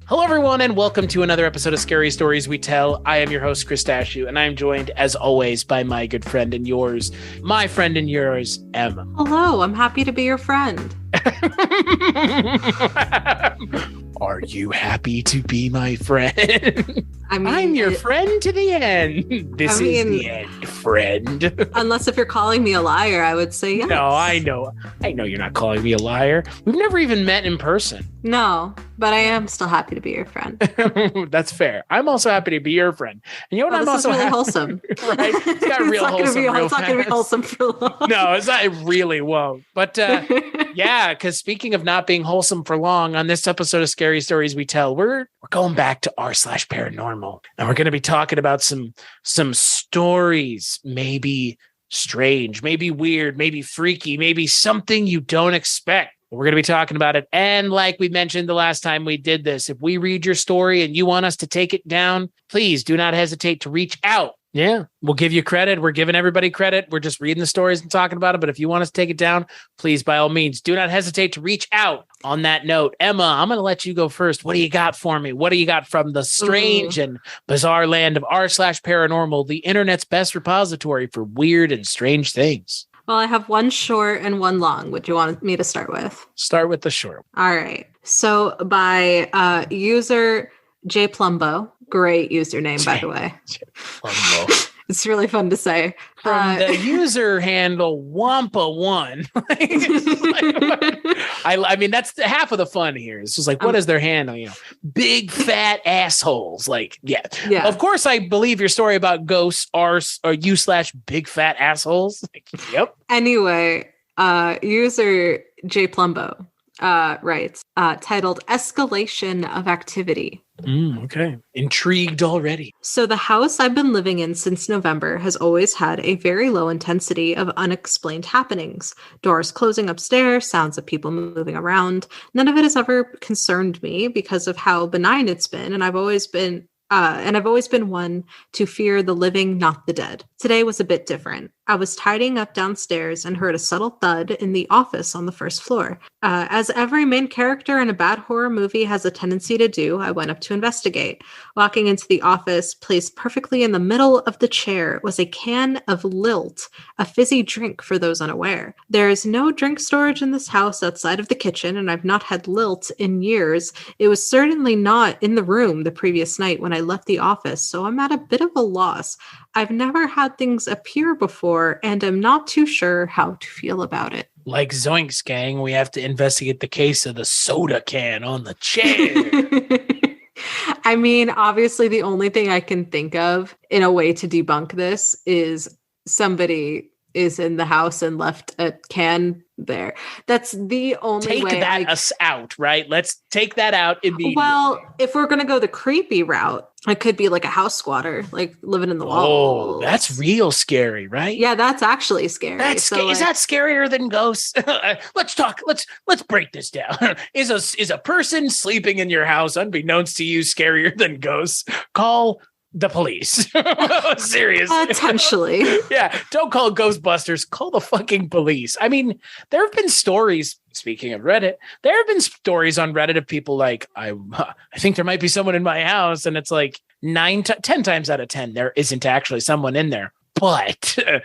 Hello, everyone, and welcome to another episode of Scary Stories We Tell. I am your host, Chris Dashew, and I am joined, as always, by my good friend and yours, my friend and yours, Emma. Hello, I'm happy to be your friend. Are you happy to be my friend? I mean, I'm your friend to the end. This is the end, friend. Unless if you're calling me a liar, I would say yes. No, I know you're not calling me a liar. We've never even met in person. No, but I am still happy to be your friend. That's fair. I'm also happy to be your friend. And you know what? I'm also really wholesome. Right? It's got real wholesome. It's not going to be wholesome for long. No, it's not. It really won't. But yeah, because speaking of not being wholesome for long, on this episode of Scary Stories We Tell, we're going back to r/paranormal, and we're going to be talking about some stories, maybe strange, maybe weird, maybe freaky, maybe something you don't expect. We're going to be talking about it. And like we mentioned the last time we did this, if we read your story and you want us to take it down, please do not hesitate to reach out. Yeah, we'll give you credit. We're giving everybody credit. We're just reading the stories and talking about it. But if you want us to take it down, please, by all means, do not hesitate to reach out. On that note, Emma, I'm going to let you go first. What do you got for me? What do you got from the strange and bizarre land of r/paranormal, the internet's best repository for weird and strange things? Well, I have one short and one long. What do you want me to start with? Start with the short. All right. So by user J Plumbo. Great username, by the way. It's really fun to say. From the user handle Wampa1. I mean, that's half of the fun here. It's just like, what is their handle? You know, big fat assholes. Like, yeah. Of course, I believe your story about ghosts are you/big fat assholes. Like, yep. Anyway, user J Plumbo writes, titled Escalation of Activity. Okay. Intrigued already. So the house I've been living in since November has always had a very low intensity of unexplained happenings. Doors closing upstairs, sounds of people moving around. None of it has ever concerned me because of how benign it's been, and I've always been one to fear the living, not the dead. Today was a bit different. I was tidying up downstairs and heard a subtle thud in the office on the first floor. As every main character in a bad horror movie has a tendency to do, I went up to investigate. Walking into the office, placed perfectly in the middle of the chair, was a can of Lilt, a fizzy drink for those unaware. There is no drink storage in this house outside of the kitchen, and I've not had Lilt in years. It was certainly not in the room the previous night when I left the office, so I'm at a bit of a loss. I've never had things appear before, and I'm not too sure how to feel about it. Like Zoinks Gang, we have to investigate the case of the soda can on the chair. I mean, obviously, the only thing I can think of in a way to debunk this is somebody is in the house and left a can there. That's the only way. Take that out, right? Let's take that out immediately. Well, if we're going to go the creepy route, it could be like a house squatter, like living in the walls. Oh, that's real scary, right? Yeah, that's actually scary. Is that scarier than ghosts? Let's talk. Let's break this down. Is a person sleeping in your house, unbeknownst to you, scarier than ghosts? Call the police. Seriously. Potentially. Yeah. Don't call Ghostbusters. Call the fucking police. I mean, there have been stories, speaking of Reddit, there have been stories on Reddit of people like, I think there might be someone in my house. And it's like 10 times out of 10, there isn't actually someone in there. But it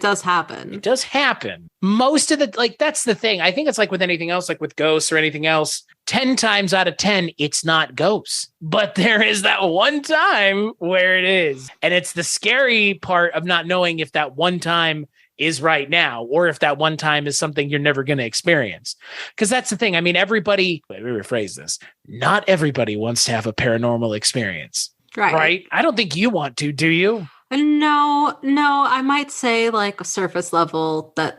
does happen. It does happen. Most of the, that's the thing. I think it's like with anything else, like with ghosts or anything else, 10 times out of 10, it's not ghosts. But there is that one time where it is. And it's the scary part of not knowing if that one time is right now, or if that one time is something you're never going to experience. Because that's the thing. I mean, let me rephrase this. Not everybody wants to have a paranormal experience. Right? I don't think you want to, do you? No, I might say like a surface level that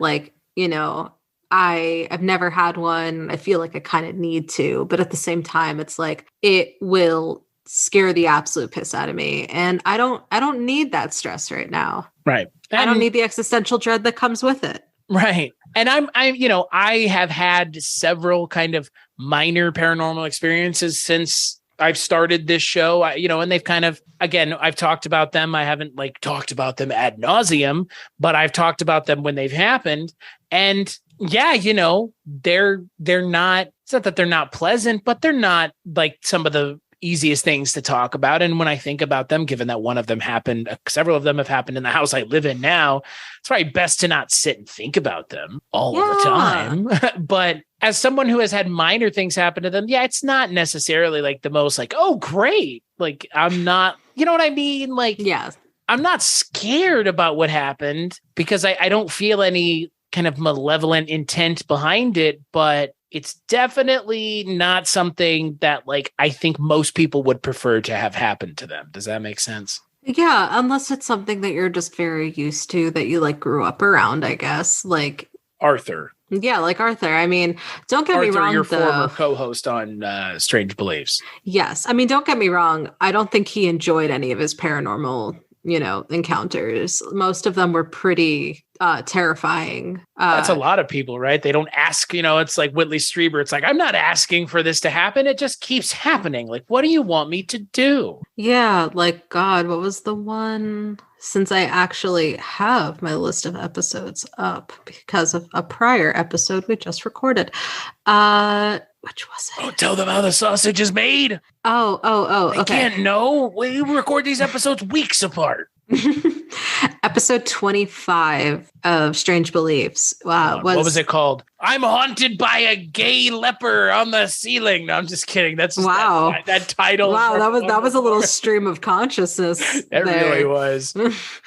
I've never had one. I feel like I kind of need to, but at the same time, it's like it will scare the absolute piss out of me. And I don't need that stress right now. Right. And I don't need the existential dread that comes with it. Right. And I have had several kind of minor paranormal experiences since I've started this show, and they've kind of, again, I've talked about them. I haven't talked about them ad nauseum, but I've talked about them when they've happened. And, yeah, they're not, it's not that they're not pleasant, but they're not like some of the easiest things to talk about. And when I think about them, given that one of them happened, several of them have happened in the house I live in now, it's probably best to not sit and think about them all the time. But as someone who has had minor things happen to them, yeah, it's not necessarily like the most like, oh, great. Like, I'm not, you know what I mean? Like, yes. I'm not scared about what happened because I don't feel any kind of malevolent intent behind it, but it's definitely not something that like I think most people would prefer to have happen to them. Does that make sense? Yeah, unless it's something that you're just very used to that you like grew up around, I guess. Like Arthur. Yeah, like Arthur. I mean, don't get me wrong. Arthur, your former co-host on Strange Beliefs. Yes. I mean, don't get me wrong. I don't think he enjoyed any of his paranormal, encounters. Most of them were pretty terrifying. That's a lot of people, right? They don't ask, it's like Whitley Strieber. It's like, I'm not asking for this to happen. It just keeps happening. Like, what do you want me to do? Yeah, like, God, what was the one? Since I actually have my list of episodes up because of a prior episode we just recorded. Which was it? Oh, tell them how the sausage is made. Oh, They can't know. We record these episodes weeks apart. Episode 25 of Strange Beliefs. What was it called? I'm haunted by a gay leper on the ceiling. No, I'm just kidding. That's just wow. That title. Wow, that was a little stream of consciousness. It really was.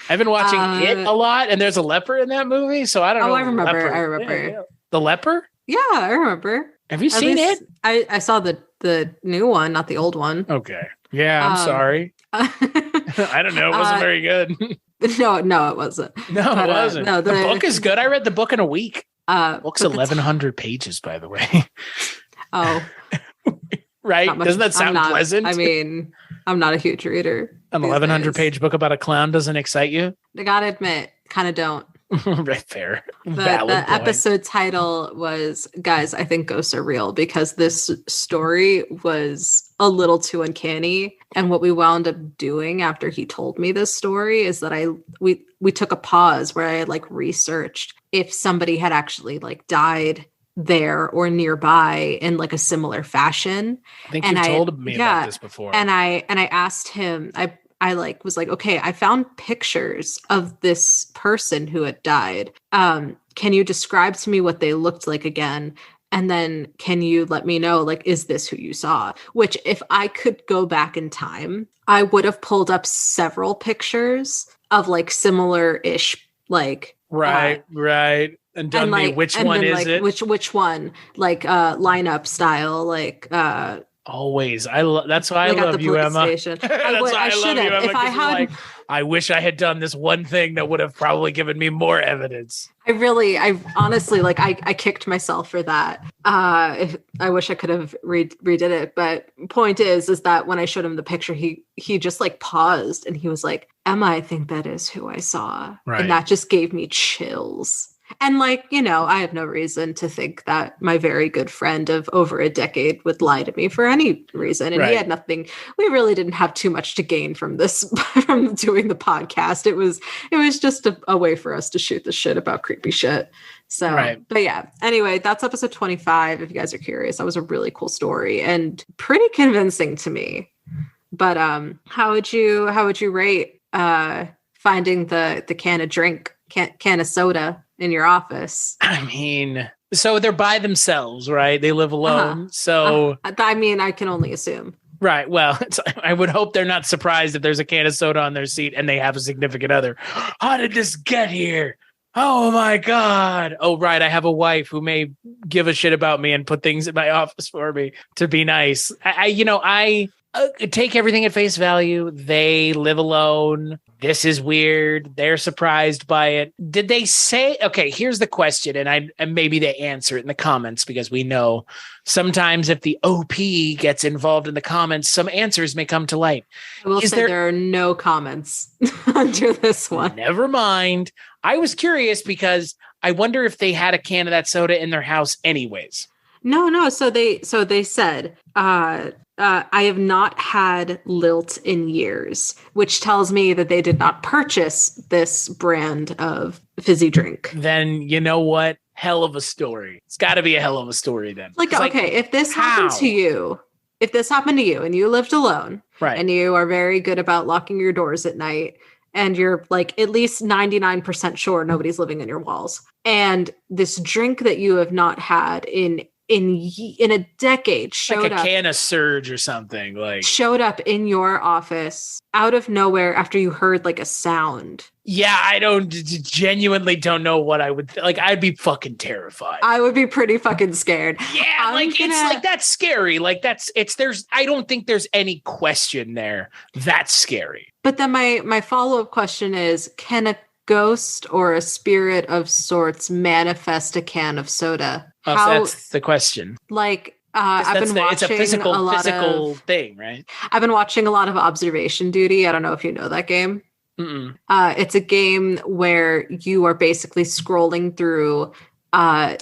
I've been watching it a lot, and there's a leper in that movie, so I don't know. I remember. I remember. Yeah. The leper? Yeah, I remember. Have you seen it? I saw the new one, not the old one. Okay. Yeah, I'm sorry. I don't know. It wasn't very good. No, it wasn't. No, it wasn't. No, the book is good. I read the book in a week. Book's 1,100 pages, by the way. Oh. Right? Doesn't that sound pleasant? I mean, I'm not a huge reader. An 1,100-page book about a clown doesn't excite you? I gotta admit, kind of don't. Right there. The episode title was, guys, I think ghosts are real, because this story was a little too uncanny. And what we wound up doing after he told me this story is that we took a pause where I like researched if somebody had actually like died there or nearby in like a similar fashion. I think you told me about this before. And I asked him, I like was like, okay, I found pictures of this person who had died. Can you describe to me what they looked like again? And then can you let me know, like, is this who you saw? Which if I could go back in time, I would have pulled up several pictures of like similar-ish, like right. And done me, which one is it? Which one? Like lineup style, like always. That's why like I love you, Emma. I should have. If I had, like, I wish I had done this one thing that would have probably given me more evidence. I honestly, like, I kicked myself for that. I wish I could have redid it. But point is that when I showed him the picture, he just like paused and he was like, Emma, I think that is who I saw. Right. And that just gave me chills. And like, I have no reason to think that my very good friend of over a decade would lie to me for any reason. And he had nothing. We really didn't have too much to gain from this, from doing the podcast. It was just a way for us to shoot the shit about creepy shit. So, But yeah, anyway, that's episode 25. If you guys are curious, that was a really cool story and pretty convincing to me. But how would you rate finding the can of soda in your office? I mean, so they're by themselves, right? They live alone. So I mean, I can only assume. Right. Well, I would hope they're not surprised if there's a can of soda on their seat and they have a significant other. How did this get here? Oh my God. Oh, right. I have a wife who may give a shit about me and put things in my office for me to be nice. I take everything at face value. They live alone. This is weird. They're surprised by it. Did they say, okay, here's the question. And maybe they answer it in the comments, because we know sometimes if the OP gets involved in the comments, some answers may come to light. I will say there are no comments under this one. Never mind. I was curious because I wonder if they had a can of that soda in their house anyways. No. So they said, I have not had Lilt in years, which tells me that they did not purchase this brand of fizzy drink. Then you know what? hell of a story. It's got to be a hell of a story then. Like, okay, if this happened to you, and you lived alone, right, and you are very good about locking your doors at night, and you're like at least 99% sure nobody's living in your walls, and this drink that you have not had in a decade showed up, can of Surge or something, like showed up in your office out of nowhere after you heard like a sound. Yeah, I genuinely don't know what I would like. I'd be fucking terrified. I would be pretty fucking scared. Yeah, it's like that's scary. Like I don't think there's any question there. That's scary. But then my follow-up question is, can a ghost or a spirit of sorts manifest a can of soda? So that's the question. Like, I've been watching it's a physical thing, right? I've been watching a lot of Observation Duty. I don't know if you know that game. Mm-mm. It's a game where you are basically scrolling through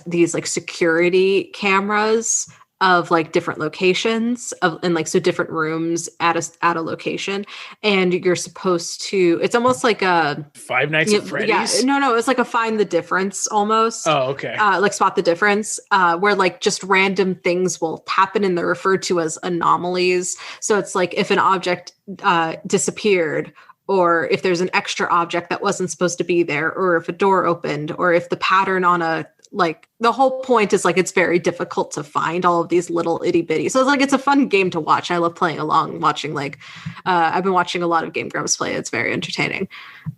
these like security cameras of like different locations so different rooms at a location, and you're supposed to. It's almost like a Five Nights at Freddy's. Yeah, no, it's like a Find the Difference almost. Oh, okay. Like Spot the Difference, where like just random things will happen, and they're referred to as anomalies. So it's like if an object disappeared, or if there's an extra object that wasn't supposed to be there, or if a door opened, or if the pattern on the whole point is like it's very difficult to find all of these little itty bitty. So it's like it's a fun game to watch. I love playing along, watching I've been watching a lot of Game Grumps play. It's very entertaining.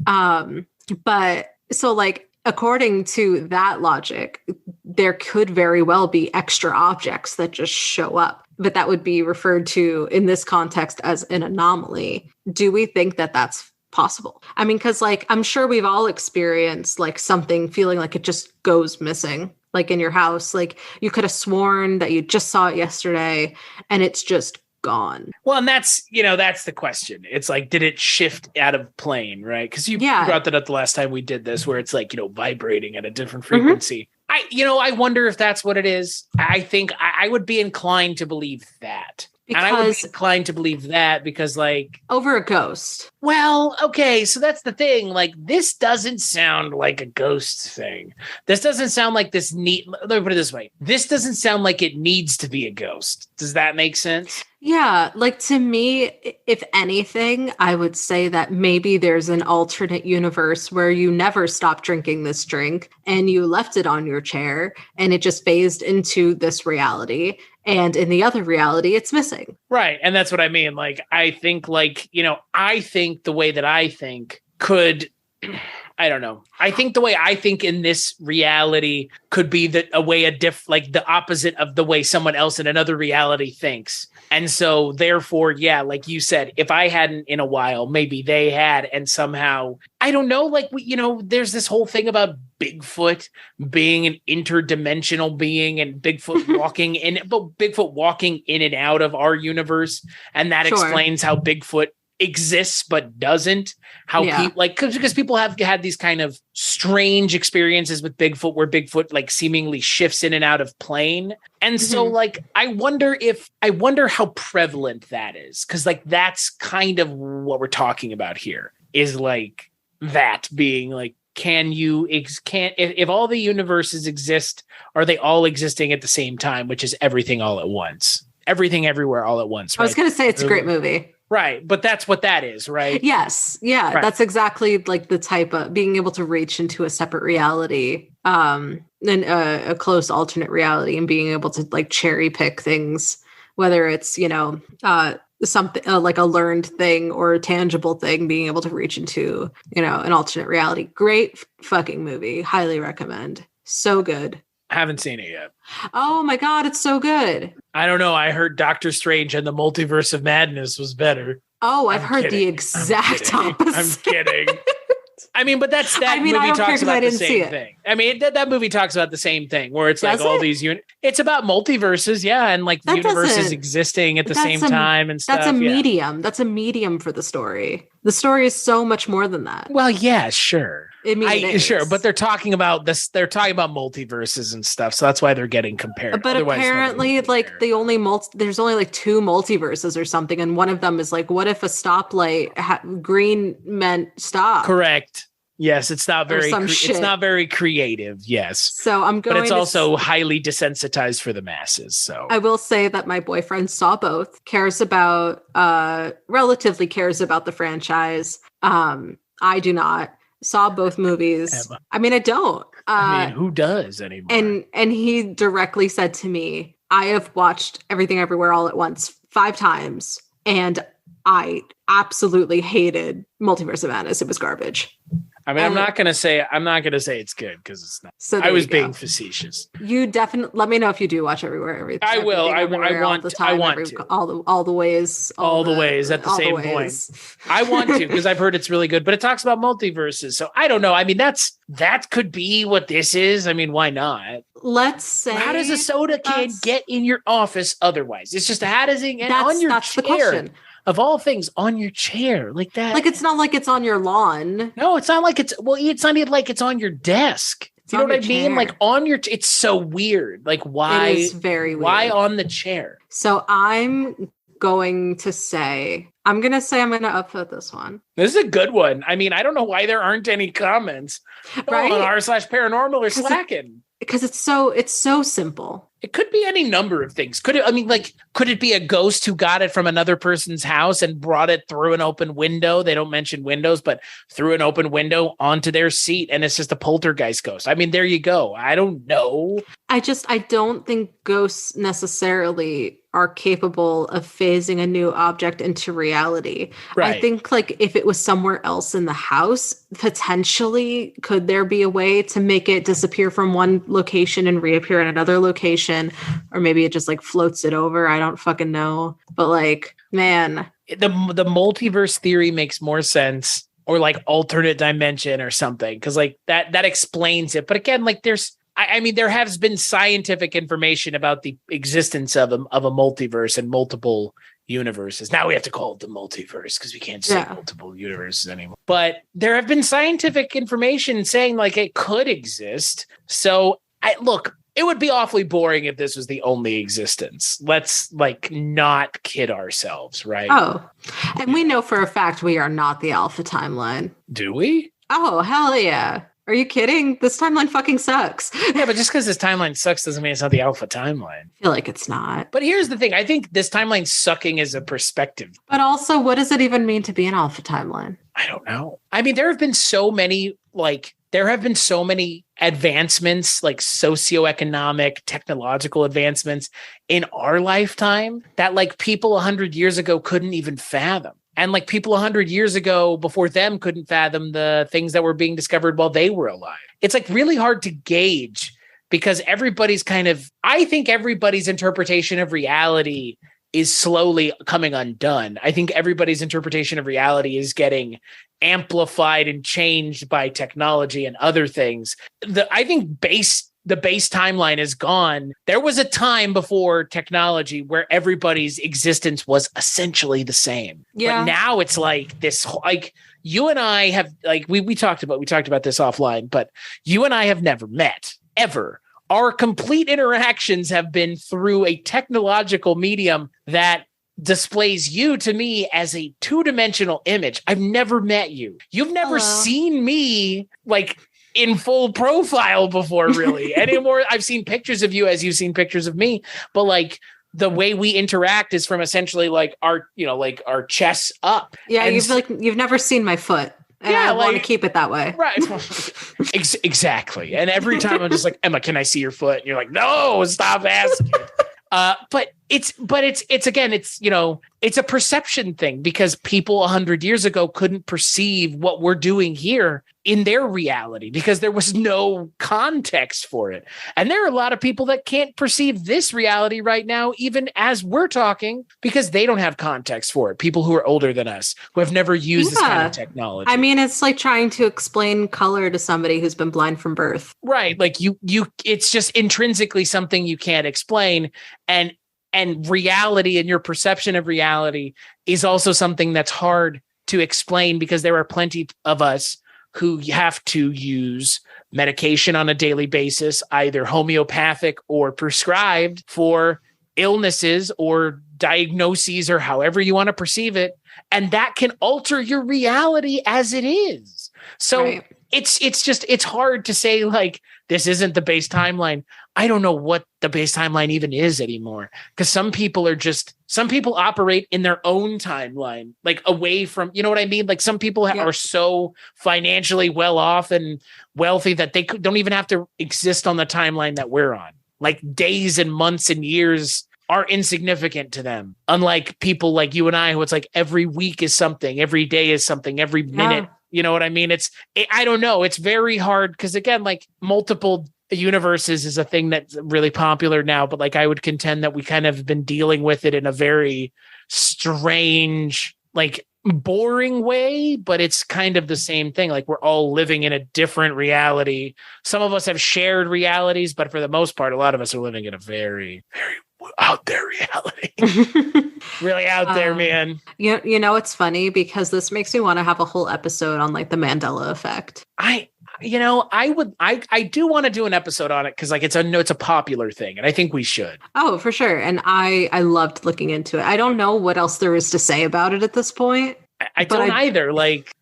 But so like according to that logic, there could very well be extra objects that just show up, but that would be referred to in this context as an anomaly. Do we think that that's possible? I mean, because like I'm sure we've all experienced like something feeling like it just goes missing, like in your house. Like you could have sworn that you just saw it yesterday and it's just gone. Well, and that's the question. It's like, did it shift out of plane, right? Because you brought that up the last time we did this, where it's like, vibrating at a different frequency. Mm-hmm. I wonder if that's what it is. I think I would be inclined to believe that. And I would be inclined to believe that because, like... Over a ghost. Well, okay, so that's the thing. Like, this doesn't sound like a ghost thing. This doesn't sound like this need... Let me put it this way. This doesn't sound like it needs to be a ghost. Does that make sense? Yeah, like to me, if anything, I would say that maybe there's an alternate universe where you never stopped drinking this drink and you left it on your chair and it just phased into this reality. And in the other reality, it's missing. Right. And that's what I mean. Like, I think I think the way that I think could... I don't know. I think the way I think in this reality could be the opposite of the way someone else in another reality thinks. And so therefore, yeah, like you said, if I hadn't in a while, maybe they had, and somehow, I don't know, like, there's this whole thing about Bigfoot being an interdimensional being and Bigfoot walking in and out of our universe. And that explains how Bigfoot exists but doesn't, because people have had these kind of strange experiences with Bigfoot where Bigfoot like seemingly shifts in and out of plane. And so like I wonder how prevalent that is, because like that's kind of what we're talking about here, is like that being like, if all the universes exist, are they all existing at the same time, which is everything all at once, everything everywhere all at once, right? I was gonna say it's a great movie. Right. But that's what that is, right? Yes. Yeah. Right. That's exactly like the type of being able to reach into a separate reality, and a close alternate reality, and being able to like cherry pick things, whether it's, something like a learned thing or a tangible thing, being able to reach into, an alternate reality. Great fucking movie. Highly recommend. So good. I haven't seen it yet. Oh my God, it's so good. I don't know. I heard Doctor Strange and the Multiverse of Madness was better. Oh, I've heard the exact opposite. I'm kidding. I mean, but that movie talks about the same thing. I mean, that movie talks about the same thing, where it's like all these it's about multiverses, yeah, and like the universes existing at the same time and stuff. That's a medium. That's a medium for the story. The story is so much more than that. Well, yeah, sure. Sure, but they're talking about this. They're talking about multiverses and stuff, so that's why they're getting compared. But otherwise, apparently, like there's only like 2 multiverses or something, and one of them is like, what if a stoplight green meant stop? Correct. Yes, it's not very shit. It's not very creative. Yes. So I'm going But it's also highly desensitized for the masses. So I will say that my boyfriend saw both, relatively cares about the franchise. I do not. Saw both movies. Emma. I mean, I don't. I mean, who does anymore? And he directly said to me, I have watched Everything Everywhere All at Once 5 times, and I absolutely hated Multiverse of Madness. It was garbage. I mean, I'm not gonna say it's good because it's not. So I was being facetious. You definitely let me know if you do watch Everything. I will. I want to. All the ways at the same point. I want to because I've heard it's really good. But it talks about multiverses, so I don't know. I mean, that could be what this is. I mean, why not? Let's say, how does a soda can get in your office otherwise? It's just how does it get on your chair? The question. Of all things, on your chair like that. Like, it's not like it's on your lawn. No, it's not like it's not even like it's on your desk. You know what I mean? Like on your, it's so weird. Like why? It is very weird. Why on the chair? So I'm going to say I'm going to upvote this one. This is a good one. I mean, I don't know why there aren't any comments right? on r/paranormal or Slackin'. Because it's so simple. It could be any number of things. Could it be a ghost who got it from another person's house and brought it through an open window? They don't mention windows, but through an open window onto their seat, and it's just a poltergeist ghost. I mean, there you go. I don't know. I don't think ghosts necessarily are capable of phasing a new object into reality. Right. I think like if it was somewhere else in the house, potentially could there be a way to make it disappear from one location and reappear in another location? Or maybe it just like floats it over. I don't fucking know. But like, man. The multiverse theory makes more sense, or like alternate dimension or something. Cause like that explains it. But again, like there has been scientific information about the existence of a multiverse and multiple universes. Now we have to call it the multiverse because we can't say multiple universes anymore. But there have been scientific information saying like it could exist. So it would be awfully boring if this was the only existence. Let's like not kid ourselves, right? Oh, and we know for a fact we are not the Alpha timeline. Do we? Oh, hell yeah. Are you kidding? This timeline fucking sucks. Yeah, but just because this timeline sucks doesn't mean it's not the Alpha timeline. I feel like it's not. But here's the thing. I think this timeline sucking is a perspective. But also, what does it even mean to be an Alpha timeline? I don't know. I mean, there have been so many advancements, like socioeconomic, technological advancements in our lifetime that like people 100 years ago couldn't even fathom. And like people 100 years ago before them couldn't fathom the things that were being discovered while they were alive. It's like really hard to gauge because I think everybody's interpretation of reality is slowly coming undone. I think everybody's interpretation of reality is getting amplified and changed by technology and other things. I think the base timeline is gone. There was a time before technology where everybody's existence was essentially the same. Yeah. But now it's like this, like you and I have like, we talked about this offline, but you and I have never met ever. Our complete interactions have been through a technological medium that displays you to me as a 2-dimensional image. I've never met you. You've never seen me like in full profile before, really. Anymore. I've seen pictures of you as you've seen pictures of me, but like the way we interact is from essentially like our chests up. Yeah, and you've never seen my foot. And I want to keep it that way. Right. Exactly. And every time I'm just like, Emma, can I see your foot? And you're like, no, stop asking. But it's a perception thing because people 100 years ago couldn't perceive what we're doing here in their reality because there was no context for it. And there are a lot of people that can't perceive this reality right now, even as we're talking, because they don't have context for it. People who are older than us, who have never used this kind of technology. I mean, it's like trying to explain color to somebody who's been blind from birth. Right. Like it's just intrinsically something you can't explain. And reality and your perception of reality is also something that's hard to explain because there are plenty of us who have to use medication on a daily basis, either homeopathic or prescribed for illnesses or diagnoses or however you want to perceive it. And that can alter your reality as it is. So Right. it's hard to say like this isn't the base timeline. I don't know what the base timeline even is anymore, because some people operate in their own timeline, like away from, you know what I mean? Like some people are so financially well off and wealthy that they don't even have to exist on the timeline that we're on. Like days and months and years are insignificant to them. Unlike people like you and I, who it's like every week is something, every day is something, every minute. You know what I mean? I don't know. It's very hard because, again, like multiple universes is a thing that's really popular now, but like I would contend that we kind of been dealing with it in a very strange, like boring way, but it's kind of the same thing. Like we're all living in a different reality. Some of us have shared realities, but for the most part, a lot of us are living in a very, very out there reality. Really out there, man. You know, it's funny because this makes me want to have a whole episode on like the Mandela effect. I do want to do an episode on it because like it's a popular thing, and I think we should. Oh, for sure. And I loved looking into it. I don't know what else there is to say about it at this point. I don't either.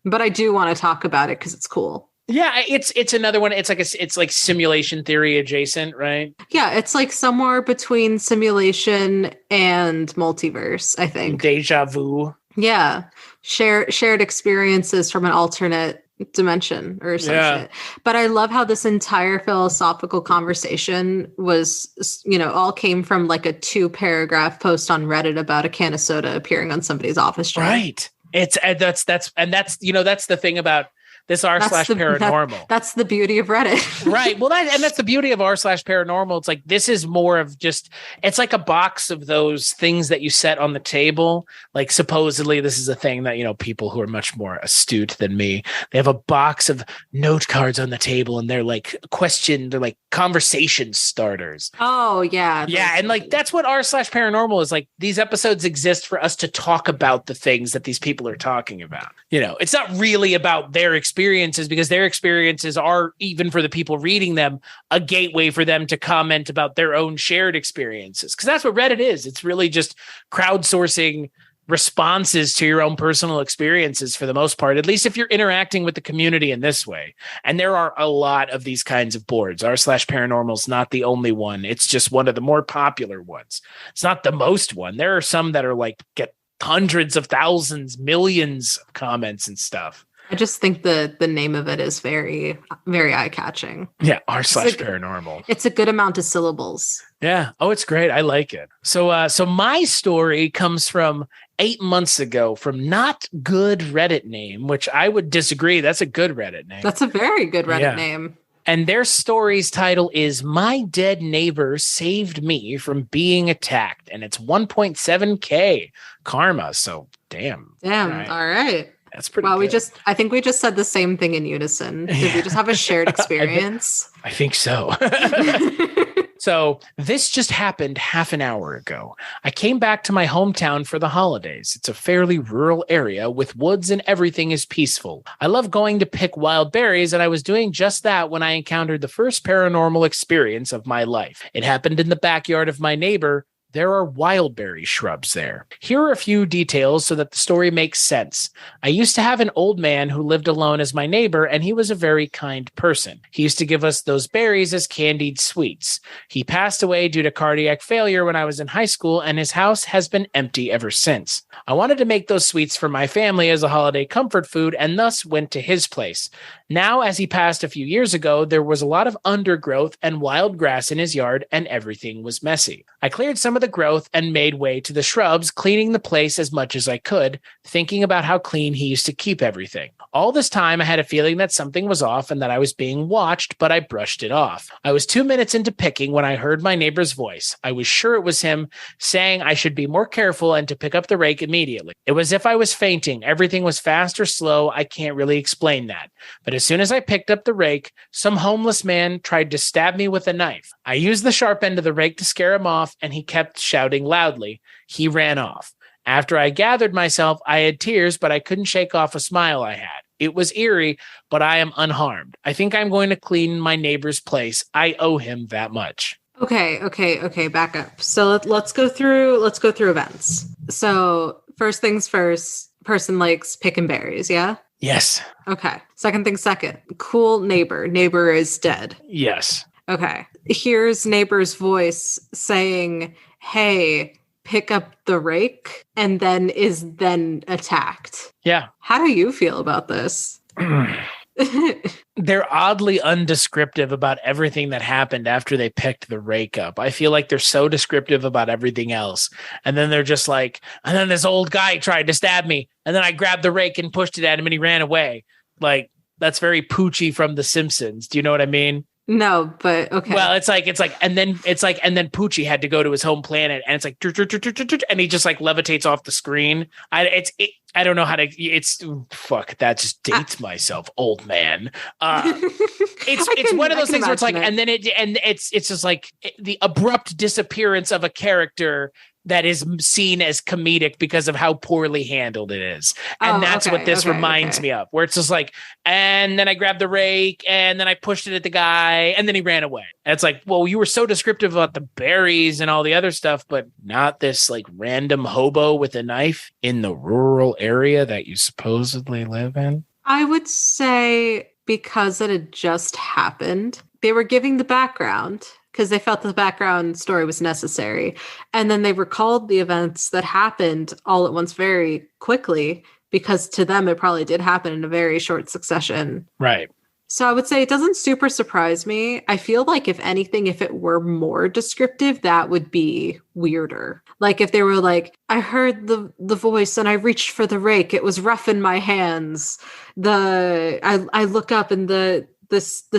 But I do want to talk about it because it's cool. Yeah, it's another one. It's like simulation theory adjacent, right? Yeah, it's like somewhere between simulation and multiverse, I think. Deja vu. Yeah. Shared experiences from an alternate dimension or some shit. But I love how this entire philosophical conversation was, you know, all came from like a 2-paragraph post on Reddit about a can of soda appearing on somebody's office chair. Right. That's the thing about this r/paranormal. That's the beauty of Reddit. Right. Well, that's the beauty of r/paranormal. It's like, this is more of just, it's like a box of those things that you set on the table. Like supposedly this is a thing that, you know, people who are much more astute than me, they have a box of note cards on the table and they're like they're like conversation starters. Oh yeah. Yeah. And like, that's what r/paranormal is. Like these episodes exist for us to talk about the things that these people are talking about. You know, it's not really about their experiences, because their experiences are, even for the people reading them, a gateway for them to comment about their own shared experiences. Because that's what Reddit is. It's really just crowdsourcing responses to your own personal experiences for the most part, at least if you're interacting with the community in this way. And there are a lot of these kinds of boards. r/paranormal is not the only one. It's just one of the more popular ones. It's not the most one. There are some that are like get hundreds of thousands, millions of comments and stuff. I just think the name of it is very, very eye-catching. Yeah, r/paranormal. It's a good amount of syllables. Yeah. Oh, it's great. I like it. So my story comes from 8 months ago from Not Good Reddit Name, which I would disagree. That's a good Reddit name. That's a very good Reddit name. And their story's title is My Dead Neighbor Saved Me from Being Attacked. And it's 1.7K karma. So damn. Right. All right. That's pretty good. I think we just said the same thing in unison. Did we just have a shared experience? I think so. So this just happened half an hour ago. I came back to my hometown for the holidays. It's a fairly rural area with woods and everything is peaceful. I love going to pick wild berries, and I was doing just that when I encountered the first paranormal experience of my life. It happened in the backyard of my neighbor. There are wildberry shrubs there. Here are a few details so that the story makes sense. I used to have an old man who lived alone as my neighbor, and he was a very kind person. He used to give us those berries as candied sweets. He passed away due to cardiac failure when I was in high school, and his house has been empty ever since. I wanted to make those sweets for my family as a holiday comfort food, and thus went to his place. Now, as he passed a few years ago, there was a lot of undergrowth and wild grass in his yard, and everything was messy. I cleared some of the growth and made way to the shrubs, cleaning the place as much as I could, thinking about how clean he used to keep everything. All this time, I had a feeling that something was off and that I was being watched, but I brushed it off. I was 2 minutes into picking when I heard my neighbor's voice. I was sure it was him, saying I should be more careful and to pick up the rake immediately. It was as if I was fainting. Everything was fast or slow. I can't really explain that. But as soon as I picked up the rake, some homeless man tried to stab me with a knife. I used the sharp end of the rake to scare him off, and he kept shouting loudly. He ran off. After I gathered myself, I had tears, but I couldn't shake off a smile I had. It was eerie, but I am unharmed. I think I'm going to clean my neighbor's place. I owe him that much. Okay. Back up. So let's go through events. So first things first, person likes picking berries. Yeah. Yes. Okay. Second thing second. Cool neighbor. Neighbor is dead. Yes. Okay. Here's neighbor's voice saying, hey, pick up the rake, and then is then attacked. Yeah. How do you feel about this? They're oddly undescriptive about everything that happened after they picked the rake up. I feel like they're so descriptive about everything else. And then they're just like, and then this old guy tried to stab me. And then I grabbed the rake and pushed it at him and he ran away. Like, that's very Poochie from The Simpsons. Do you know what I mean? No, but okay. Well, and then Poochie had to go to his home planet, and it's like, and he just like levitates off the screen. I don't know how to. Fuck. That just dates myself, old man. It's one of those things where it's like, and then it's just like the abrupt disappearance of a character that is seen as comedic because of how poorly handled it is. And that's what this reminds me of, where it's just like, and then I grabbed the rake and then I pushed it at the guy and then he ran away. And it's like, well, you were so descriptive about the berries and all the other stuff, but not this like random hobo with a knife in the rural area that you supposedly live in. I would say because it had just happened, they were giving the background because they felt the background story was necessary. And then they recalled the events that happened all at once very quickly, because to them, it probably did happen in a very short succession. Right. So I would say it doesn't super surprise me. I feel like if anything, if it were more descriptive, that would be weirder. Like if they were like, I heard the voice and I reached for the rake. It was rough in my hands. I look up and the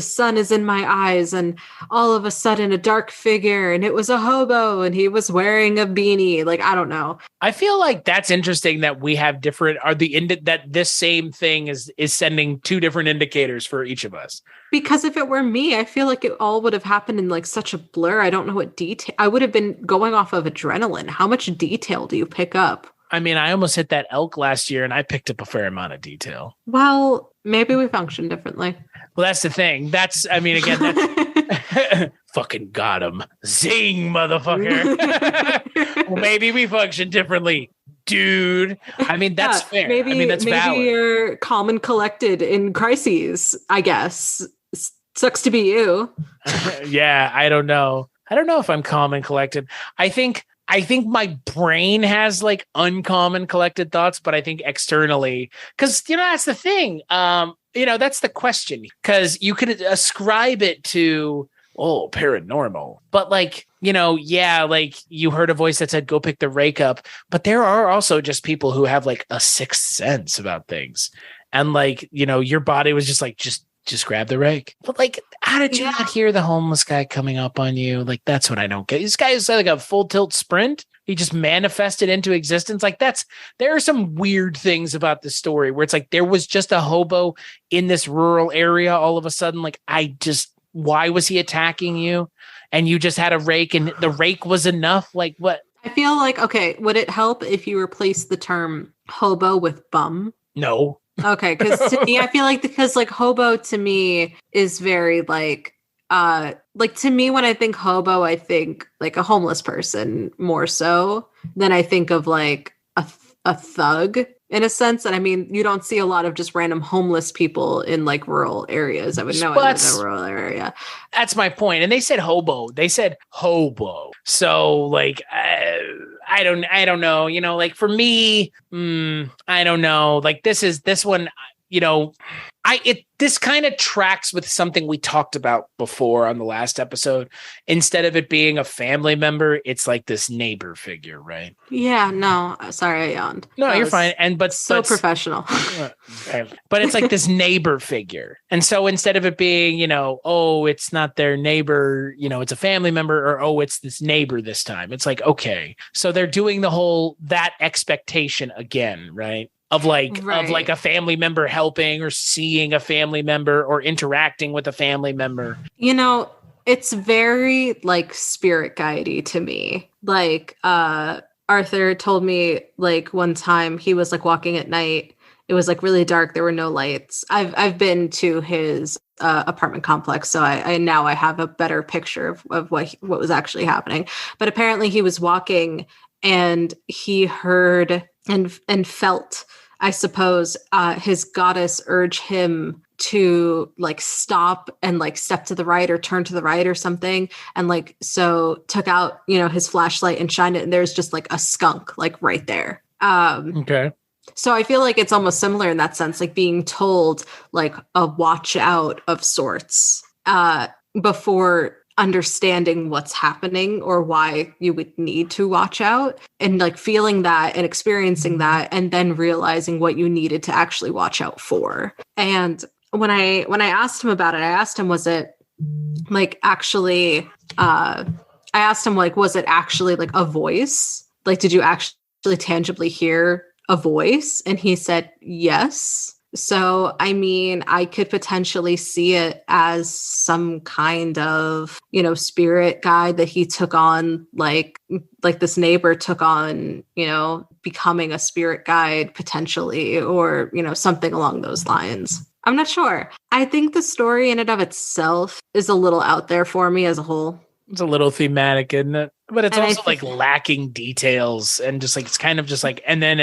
sun is in my eyes, and all of a sudden a dark figure, and it was a hobo and he was wearing a beanie. Like, I don't know. I feel like that's interesting that we have different that this same thing is sending two different indicators for each of us. Because if it were me, I feel like it all would have happened in like such a blur. I don't know what detail. I would have been going off of adrenaline. How much detail do you pick up? I mean, I almost hit that elk last year and I picked up a fair amount of detail. Well, maybe we function differently. Well, that's the thing. That's fucking got him. Zing, motherfucker. Well, maybe we function differently, dude. I mean, that's fair. Maybe that's valid. You're calm and collected in crises, I guess. Sucks to be you. Yeah, I don't know. I don't know if I'm calm and collected. I think my brain has like uncommon collected thoughts, but I think externally, because, that's the thing. That's the question, because you could ascribe it to, paranormal, but like, like you heard a voice that said, go pick the rake up. But there are also just people who have like a sixth sense about things. And like, your body was just like, just grab the rake. But like, how did you not hear the homeless guy coming up on you? Like, that's what I don't get. This guy is like a full tilt sprint. He just manifested into existence. Like there are some weird things about the story where it's like, there was just a hobo in this rural area. All of a sudden, like, why was he attacking you? And you just had a rake and the rake was enough. Like what? I feel like, okay, would it help if you replace the term hobo with bum? No. Okay, because to me, I feel like because like hobo to me is very like to me when I think hobo, I think like a homeless person more so than I think of like a thug in a sense. And I mean, you don't see a lot of just random homeless people in like rural areas. I would know it in a rural area. That's my point. And they said hobo. So like I don't know, like for me, I don't know. Like this one, this kind of tracks with something we talked about before on the last episode. Instead of it being a family member, it's like this neighbor figure, right? Yeah, no, sorry, I yawned. No, you're fine. But professional. But it's like this neighbor figure. And so instead of it being, it's not their neighbor, it's a family member, or, it's this neighbor this time. It's like, okay. So they're doing that expectation again, right? Of a family member helping or seeing a family member or interacting with a family member. It's very like spirit guidey to me. Like Arthur told me like one time he was like walking at night. It was like really dark. There were no lights. I've been to his apartment complex, so I now I have a better picture of what was actually happening. But apparently he was walking and he heard and felt, I suppose his goddess urged him to like stop and like step to the right or turn to the right or something, and like so took out, you know, his flashlight and shined it, and there's just like a skunk like right there. Okay. So I feel like it's almost similar in that sense, like being told like a watch out of sorts before understanding what's happening or why you would need to watch out, and like feeling that and experiencing that, and then realizing what you needed to actually watch out for. And when I asked him about it, I asked him, was it like actually I asked him like, was it actually like a voice? Like, did you actually tangibly hear a voice? And he said yes. So, I mean, I could potentially see it as some kind of, you know, spirit guide that he took on, like this neighbor took on, you know, becoming a spirit guide potentially, or, you know, something along those lines. I'm not sure. I think the story in and of itself is a little out there for me as a whole. It's a little thematic, isn't it? But it's And also like lacking details, and just like it's kind of just like and then.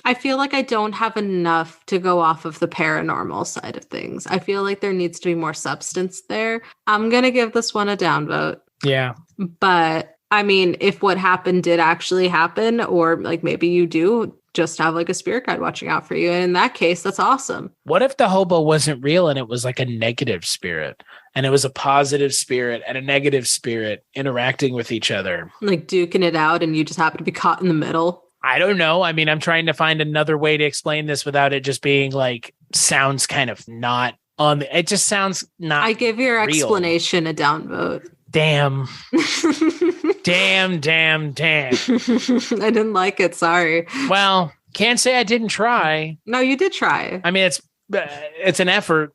I feel like I don't have enough to go off of the paranormal side of things. I feel like there needs to be more substance there. I'm going to give this one a downvote. Yeah. But I mean, if what happened did actually happen, or like maybe you do just have like a spirit guide watching out for you, and in that case, that's awesome. What if the hobo wasn't real and it was like a negative spirit, and it was a positive spirit and a negative spirit interacting with each other? Like duking it out, and you just happen to be caught in the middle. I don't know. I mean, I'm trying to find another way to explain this without it just being like, sounds kind of not on. It just sounds not. I give your real. Explanation a downvote. Damn. damn. I didn't like it. Sorry. Well, can't say I didn't try. No, you did try. I mean, it's an effort.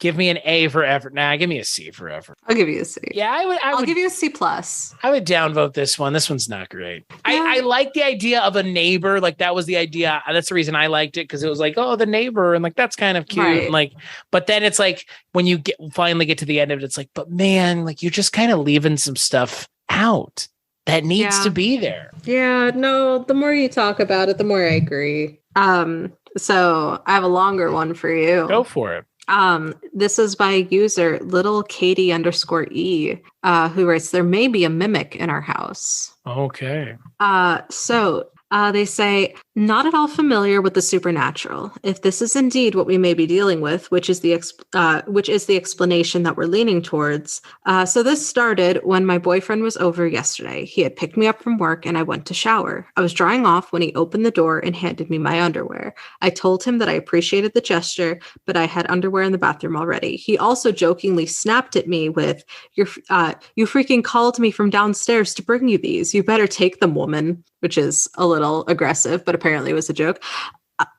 Give me an A for effort. Nah, give me a C for effort. I'll give you a C. Yeah, I'll give you a C plus. I would downvote this one. This one's not great. Yeah. I like the idea of a neighbor. Like that was the idea. That's the reason I liked it, because it was like, oh, the neighbor, and like that's kind of cute. Right. And like, but then it's like when you finally get to the end of it, it's like, but man, like you're just kind of leaving some stuff out that needs to be there. Yeah, no, the more you talk about it, the more I agree. So I have a longer one for you. Go for it. This is by user little Katie _E, who writes, there may be a mimic in our house. Okay. So they say, not at all familiar with the supernatural. If this is indeed what we may be dealing with, which is the explanation that we're leaning towards. So this started when my boyfriend was over yesterday. He had picked me up from work and I went to shower. I was drying off when he opened the door and handed me my underwear. I told him that I appreciated the gesture, but I had underwear in the bathroom already. He also jokingly snapped at me with, you freaking called me from downstairs to bring you these. You better take them, woman, which is a little aggressive, but apparently it was a joke.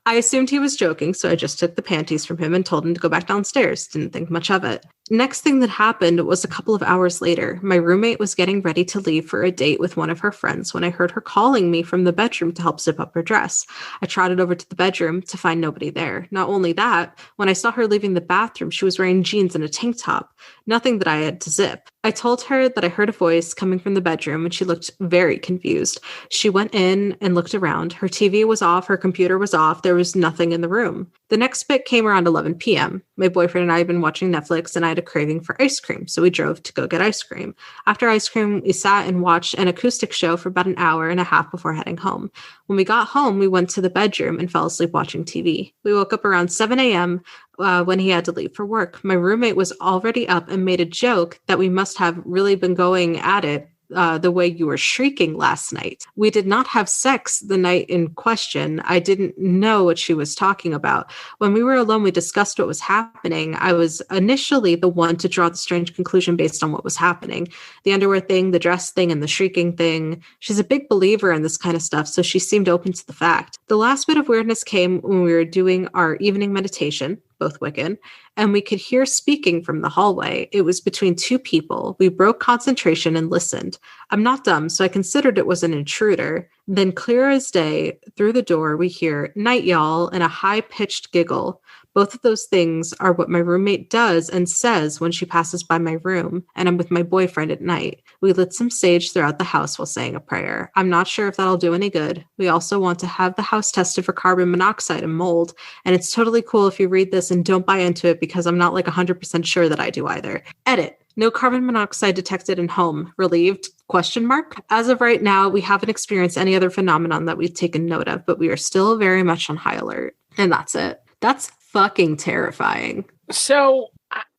I assumed he was joking, so I just took the panties from him and told him to go back downstairs. Didn't think much of it. Next thing that happened was a couple of hours later. My roommate was getting ready to leave for a date with one of her friends when I heard her calling me from the bedroom to help zip up her dress. I trotted over to the bedroom to find nobody there. Not only that, when I saw her leaving the bathroom, she was wearing jeans and a tank top. Nothing that I had to zip. I told her that I heard a voice coming from the bedroom and she looked very confused. She went in and looked around. Her TV was off, her computer was off, there was nothing in the room. The next bit came around 11 p.m. My boyfriend and I had been watching Netflix and I had a craving for ice cream, so we drove to go get ice cream. After ice cream, we sat and watched an acoustic show for about an hour and a half before heading home. When we got home, we went to the bedroom and fell asleep watching TV. We woke up around 7 a.m. When he had to leave for work. My roommate was already up and made a joke that we must have really been going at it the way you were shrieking last night. We did not have sex the night in question. I didn't know what she was talking about. When we were alone, we discussed what was happening. I was initially the one to draw the strange conclusion based on what was happening. The underwear thing, the dress thing, and the shrieking thing. She's a big believer in this kind of stuff, so she seemed open to the fact. The last bit of weirdness came when we were doing our evening meditation, both Wiccan, and we could hear speaking from the hallway. It was between two people. We broke concentration and listened. I'm not dumb, so I considered it was an intruder. Then, clear as day, through the door, we hear, "Night, y'all," and a high-pitched giggle. Both of those things are what my roommate does and says when she passes by my room, and I'm with my boyfriend at night. We lit some sage throughout the house while saying a prayer. I'm not sure if that'll do any good. We also want to have the house tested for carbon monoxide and mold, and it's totally cool if you read this and don't buy into it because I'm not like 100% sure that I do either. Edit. No carbon monoxide detected in home. Relieved? Question mark. As of right now, we haven't experienced any other phenomenon that we've taken note of, but we are still very much on high alert. And that's it. That's fucking terrifying. So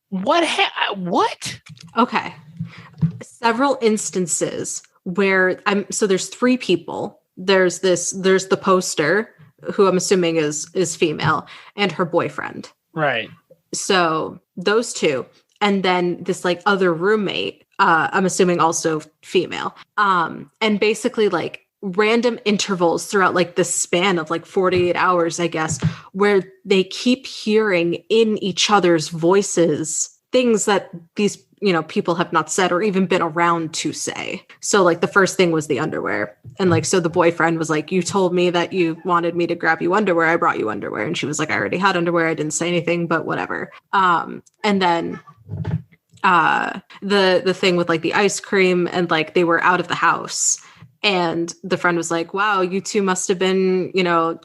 what? Okay. Several instances where there's three people. There's the poster, who I'm assuming is female, and her boyfriend. Right. So those two. And then this like other roommate, I'm assuming also female. And basically like random intervals throughout like the span of like 48 hours, I guess, where they keep hearing in each other's voices things that these, people have not said or even been around to say. So like the first thing was the underwear. And like, so the boyfriend was like, "You told me that you wanted me to grab you underwear. I brought you underwear." And she was like, "I already had underwear. I didn't say anything, but whatever." And then the thing with like the ice cream, and like they were out of the house. And the friend was like, "Wow, you two must have been,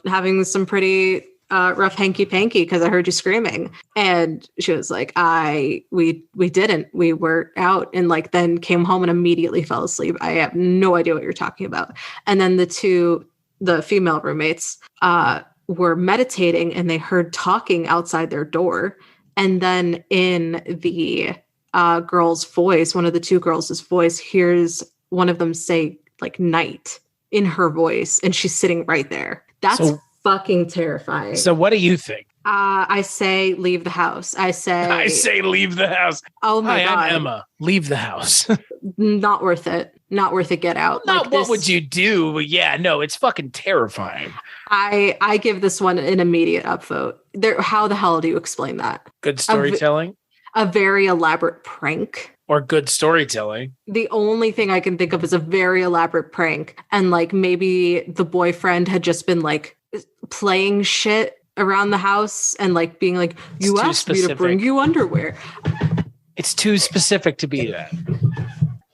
having some pretty rough hanky panky because I heard you screaming." And she was like, we didn't. We were out and like then came home and immediately fell asleep. I have no idea what you're talking about." And then the female roommates were meditating and they heard talking outside their door. And then in the girl's voice, one of the two girls' voice, hears one of them say like "night" in her voice, and she's sitting right there. That's fucking terrifying. So what do you think? I say leave the house. I say leave the house. Oh my God. I'm Emma. Leave the house. Not worth it. Not worth it. Get out. Not what would you do? But yeah, no, it's fucking terrifying. I give this one an immediate upvote. How the hell do you explain that? Good storytelling. A very elaborate prank. Or good storytelling. The only thing I can think of is a very elaborate prank. And like maybe the boyfriend had just been like playing shit around the house and like being like, "You asked me to bring you underwear." It's too specific to be that.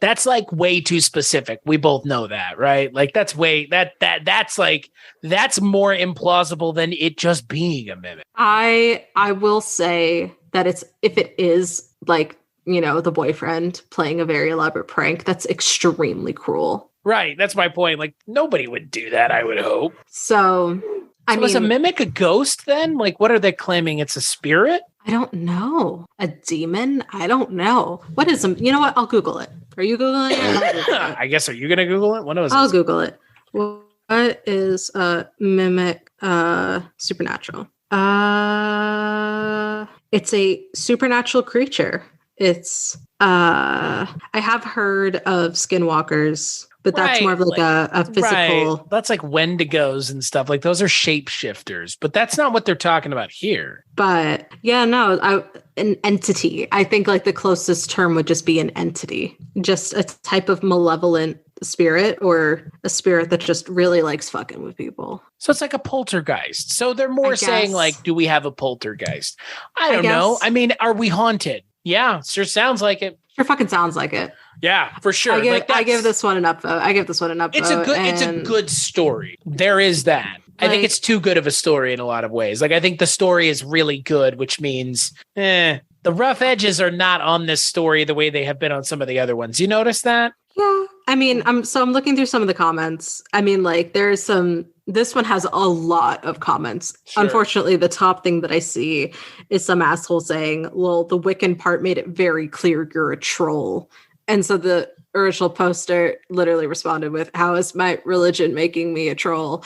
That's like way too specific. We both know that, right? Like that's way that's more implausible than it just being a mimic. I will say that if it is like, the boyfriend playing a very elaborate prank, that's extremely cruel. Right. That's my point. Like nobody would do that, I would hope. So was a mimic a ghost then? Like what are they claiming? It's a spirit? I don't know. A demon? I don't know. What is them? You know what? I'll Google it. Are you Googling it? I guess. Are you going to Google it? I'll Google it. What is a mimic supernatural? It's a supernatural creature. It's I have heard of skinwalkers, but that's more of like a physical. Right. That's like Wendigos and stuff. Like those are shapeshifters, but that's not what they're talking about here. But yeah, no, an entity. I think like the closest term would just be an entity, just a type of malevolent spirit or a spirit that just really likes fucking with people. So it's like a poltergeist. So they're more saying like, do we have a poltergeist? I don't know. I mean, are we haunted? Yeah, sure sounds like it. Sure fucking sounds like it. Yeah, for sure. I give this one an upvote. It's a good story. There is that. I think it's too good of a story in a lot of ways. Like I think the story is really good, which means the rough edges are not on this story the way they have been on some of the other ones. You notice that? Yeah. I mean, I'm looking through some of the comments. I mean, like this one has a lot of comments. Sure. Unfortunately, the top thing that I see is some asshole saying, "Well, the Wiccan part made it very clear you're a troll." And so the original poster literally responded with, "How is my religion making me a troll?"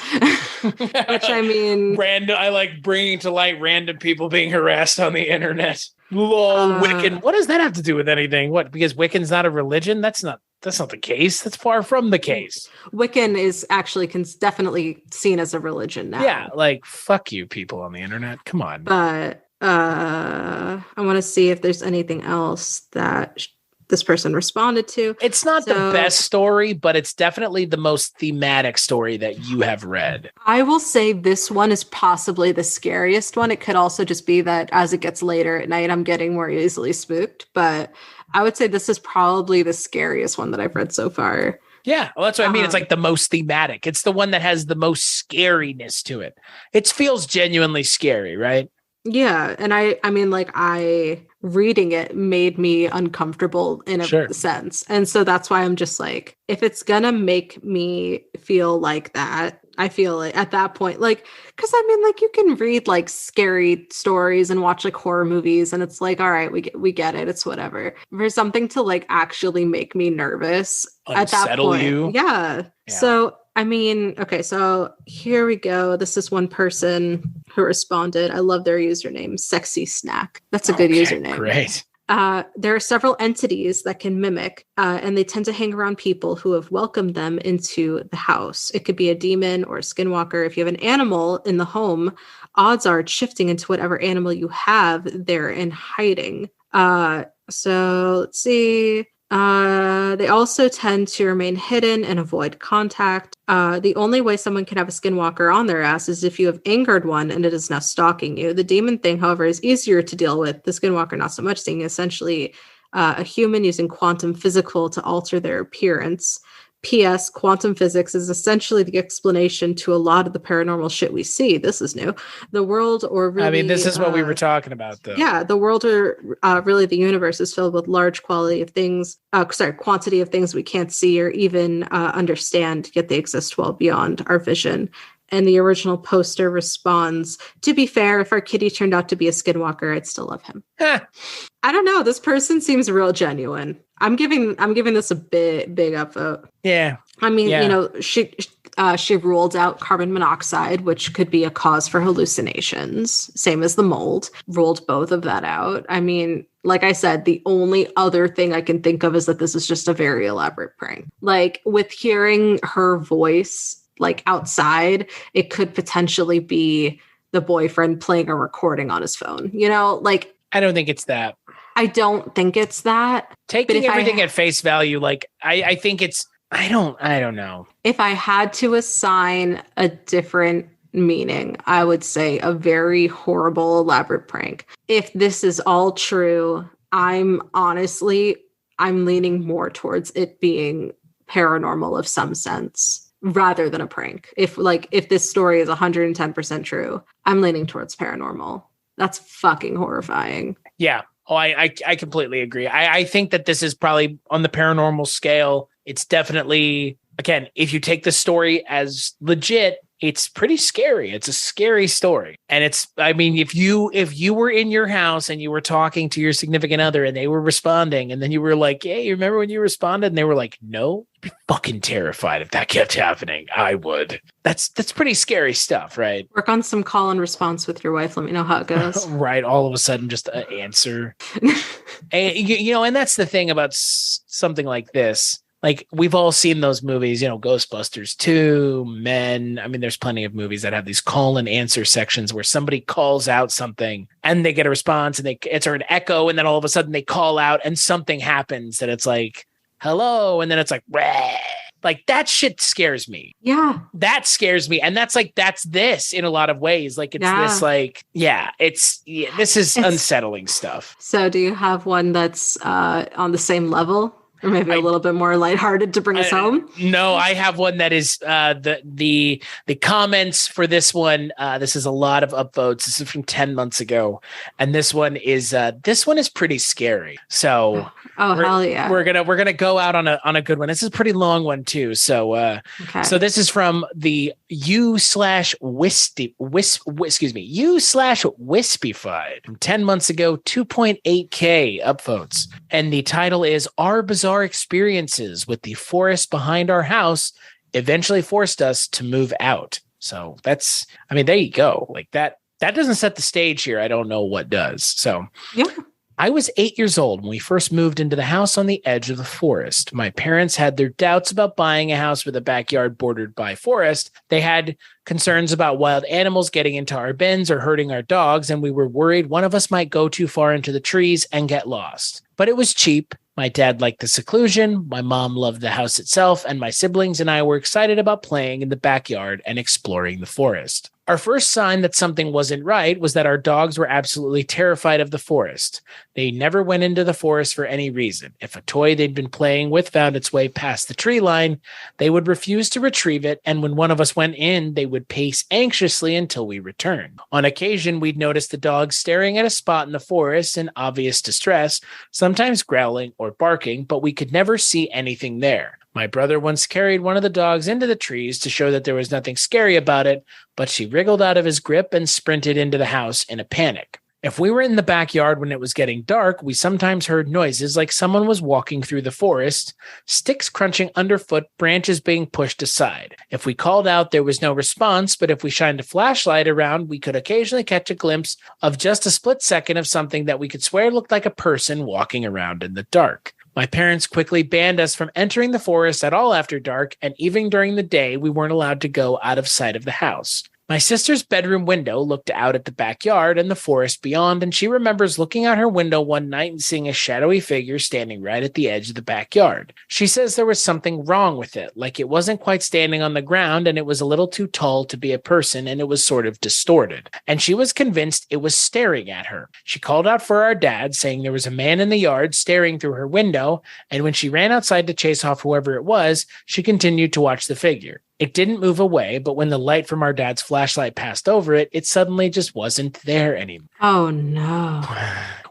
Which I mean, I like bringing to light random people being harassed on the internet. Lol, Wiccan. What does that have to do with anything? What? Because Wiccan's not a religion? That's not the case. That's far from the case. Wiccan is actually definitely seen as a religion now. Yeah, like fuck you, people on the internet. Come on. But I want to see if there's anything else that this person responded to. It's not the best story, but it's definitely the most thematic story that you have read. I will say this one is possibly the scariest one. It could also just be that as it gets later at night, I'm getting more easily spooked. But I would say this is probably the scariest one that I've read so far. Yeah, well, that's what I mean. It's like the most thematic. It's the one that has the most scariness to it. It feels genuinely scary, right? Yeah, and I mean, like, reading it made me uncomfortable in a sense. And so that's why I'm just like, if it's gonna make me feel like that, I feel like at that point, like, because I mean, like, you can read like scary stories and watch like horror movies, and it's like, all right, we get it, it's whatever. For something to like actually make me nervous at that point, you. Yeah. So I mean, okay, so here we go. This is one person who responded. I love their username, Sexy Snack. That's a good username. Great. There are several entities that can mimic, and they tend to hang around people who have welcomed them into the house. It could be a demon or a skinwalker. If you have an animal in the home, odds are it's shifting into whatever animal you have there in hiding. So let's see. They also tend to remain hidden and avoid contact. The only way someone can have a skinwalker on their ass is if you have angered one and it is now stalking you. The demon thing, however, is easier to deal with. The skinwalker, not so much, seeing essentially a human using quantum physical to alter their appearance. P.S. Quantum physics is essentially the explanation to a lot of the paranormal shit we see. This is new. The world, or really... I mean, this is what we were talking about, though. Yeah, the world, or really the universe, is filled with large quantity of things we can't see or even understand, yet they exist well beyond our vision. And the original poster responds, to be fair, if our kitty turned out to be a skinwalker, I'd still love him. I don't know. This person seems real genuine. I'm giving this a big upvote. Yeah. I mean, you know, she ruled out carbon monoxide, which could be a cause for hallucinations, same as the mold. Ruled both of that out. I mean, like I said, the only other thing I can think of is that this is just a very elaborate prank. Like, with hearing her voice, like, outside, it could potentially be the boyfriend playing a recording on his phone. You know, like, I don't think it's that. I don't think it's that. Taking everything at face value, like, I think it's, I don't know. If I had to assign a different meaning, I would say a very horrible, elaborate prank. If this is all true, I'm leaning more towards it being paranormal of some sense rather than a prank. If this story is 110% true, I'm leaning towards paranormal. That's fucking horrifying. Yeah. Oh, I completely agree. I think that this is probably on the paranormal scale. It's definitely, again, if you take the story as legit, it's pretty scary. It's a scary story. And it's, I mean, if you were in your house and you were talking to your significant other and they were responding, and then you were like, hey, you remember when you responded? And they were like, no, I'd be fucking terrified if that kept happening. I would. That's pretty scary stuff, right? Work on some call and response with your wife. Let me know how it goes. Right. All of a sudden, just an answer. And, you know, and that's the thing about something like this. Like, we've all seen those movies, you know, Ghostbusters 2, Men. I mean, there's plenty of movies that have these call and answer sections where somebody calls out something and they get a response and they answer an echo. And then all of a sudden they call out and something happens and it's like, hello. And then it's like, bleh. Like, that shit scares me. Yeah. That scares me. And that's this in a lot of ways. Like, it's this, like, this is unsettling stuff. So do you have one that's on the same level? Or maybe a little bit more lighthearted to bring us home? No, I have one that is the comments for this one. This is a lot of upvotes. This is from 10 months ago. And this one is pretty scary. So hell yeah. We're gonna go out on a good one. This is a pretty long one too. So so this is from the U/Wispified from 10 months ago, 2.8K upvotes. And the title is Our Bizarre Experiences with the Forest Behind Our House Eventually Forced Us to Move Out. So that's, I mean, there you go. Like, that doesn't set the stage here. I don't know what does. So yeah. I was 8 years old when we first moved into the house on the edge of the forest. My parents had their doubts about buying a house with a backyard bordered by forest. They had concerns about wild animals getting into our bins or hurting our dogs, and we were worried one of us might go too far into the trees and get lost. But it was cheap. My dad liked the seclusion, my mom loved the house itself, and my siblings and I were excited about playing in the backyard and exploring the forest. Our first sign that something wasn't right was that our dogs were absolutely terrified of the forest. They never went into the forest for any reason. If a toy they'd been playing with found its way past the tree line, they would refuse to retrieve it, and when one of us went in, they would pace anxiously until we returned. On occasion, we'd notice the dogs staring at a spot in the forest in obvious distress, sometimes growling or barking, but we could never see anything there. My brother once carried one of the dogs into the trees to show that there was nothing scary about it, but she wriggled out of his grip and sprinted into the house in a panic. If we were in the backyard when it was getting dark, we sometimes heard noises like someone was walking through the forest, sticks crunching underfoot, branches being pushed aside. If we called out, there was no response, but if we shined a flashlight around, we could occasionally catch a glimpse of just a split second of something that we could swear looked like a person walking around in the dark. My parents quickly banned us from entering the forest at all after dark, and even during the day, we weren't allowed to go out of sight of the house. My sister's bedroom window looked out at the backyard and the forest beyond, and she remembers looking out her window one night and seeing a shadowy figure standing right at the edge of the backyard. She says there was something wrong with it, like it wasn't quite standing on the ground and it was a little too tall to be a person and it was sort of distorted. And she was convinced it was staring at her. She called out for our dad, saying there was a man in the yard staring through her window, and when she ran outside to chase off whoever it was, she continued to watch the figure. It didn't move away, but when the light from our dad's flashlight passed over it, it suddenly just wasn't there anymore. Oh, no.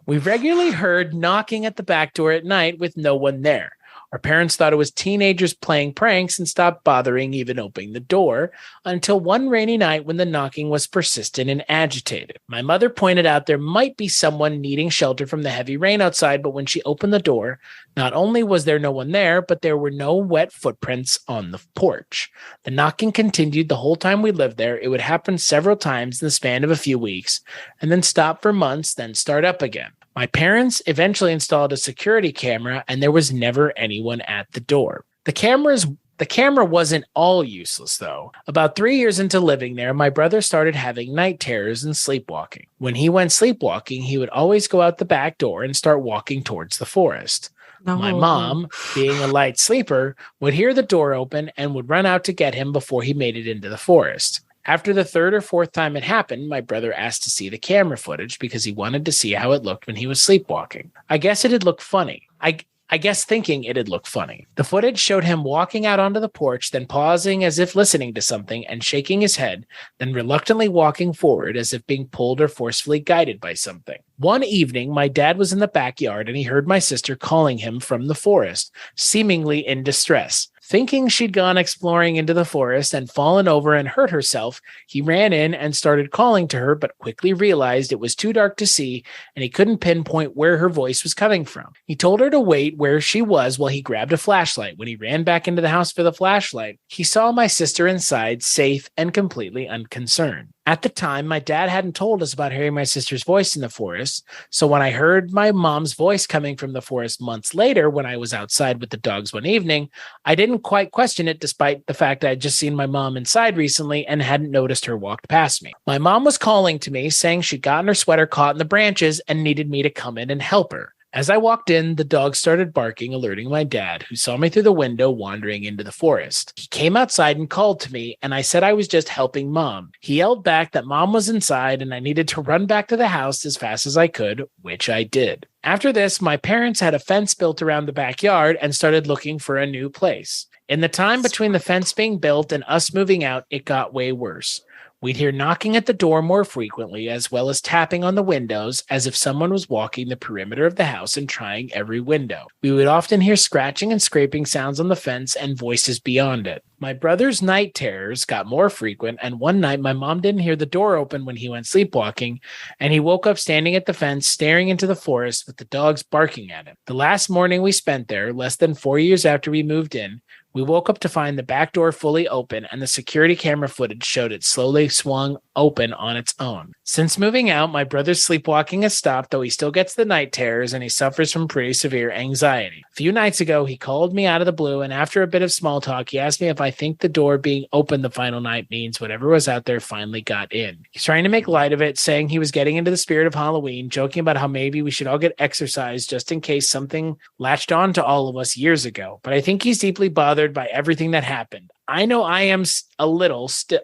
We regularly heard knocking at the back door at night with no one there. Our parents thought it was teenagers playing pranks and stopped bothering even opening the door until one rainy night when the knocking was persistent and agitated. My mother pointed out there might be someone needing shelter from the heavy rain outside, but when she opened the door, not only was there no one there, but there were no wet footprints on the porch. The knocking continued the whole time we lived there. It would happen several times in the span of a few weeks, and then stop for months, then start up again. My parents eventually installed a security camera, and there was never anyone at the door. The camera wasn't all useless, though. About 3 years into living there, my brother started having night terrors and sleepwalking. When he went sleepwalking, he would always go out the back door and start walking towards the forest. No. My mom, being a light sleeper, would hear the door open and would run out to get him before he made it into the forest. After the third or fourth time it happened, my brother asked to see the camera footage because he wanted to see how it looked when he was sleepwalking. I guess it'd look funny. I guess thinking it'd look funny. The footage showed him walking out onto the porch, then pausing as if listening to something and shaking his head, then reluctantly walking forward as if being pulled or forcefully guided by something. One evening, my dad was in the backyard and he heard my sister calling him from the forest, seemingly in distress. Thinking she'd gone exploring into the forest and fallen over and hurt herself, he ran in and started calling to her, but quickly realized it was too dark to see and he couldn't pinpoint where her voice was coming from. He told her to wait where she was while he grabbed a flashlight. When he ran back into the house for the flashlight, he saw my sister inside, safe and completely unconcerned. At the time, my dad hadn't told us about hearing my sister's voice in the forest, so when I heard my mom's voice coming from the forest months later when I was outside with the dogs one evening, I didn't quite question it despite the fact I had just seen my mom inside recently and hadn't noticed her walk past me. My mom was calling to me, saying she'd gotten her sweater caught in the branches and needed me to come in and help her. As I walked in, the dog started barking, alerting my dad, who saw me through the window wandering into the forest. He came outside and called to me, and I said I was just helping Mom. He yelled back that Mom was inside and I needed to run back to the house as fast as I could, which I did. After this, my parents had a fence built around the backyard and started looking for a new place. In the time between the fence being built and us moving out, it got way worse. We'd hear knocking at the door more frequently, as well as tapping on the windows as if someone was walking the perimeter of the house and trying every window. We would often hear scratching and scraping sounds on the fence and voices beyond it. My brother's night terrors got more frequent, and one night my mom didn't hear the door open when he went sleepwalking, and he woke up standing at the fence, staring into the forest with the dogs barking at him. The last morning we spent there, less than 4 years after we moved in, we woke up to find the back door fully open and the security camera footage showed it slowly swung open on its own. Since moving out, my brother's sleepwalking has stopped, though he still gets the night terrors and he suffers from pretty severe anxiety. A few nights ago, he called me out of the blue, and after a bit of small talk, he asked me if I think the door being open the final night means whatever was out there finally got in. He's trying to make light of it, saying he was getting into the spirit of Halloween, joking about how maybe we should all get exercise just in case something latched on to all of us years ago. But I think he's deeply bothered by everything that happened. I know I am a little still.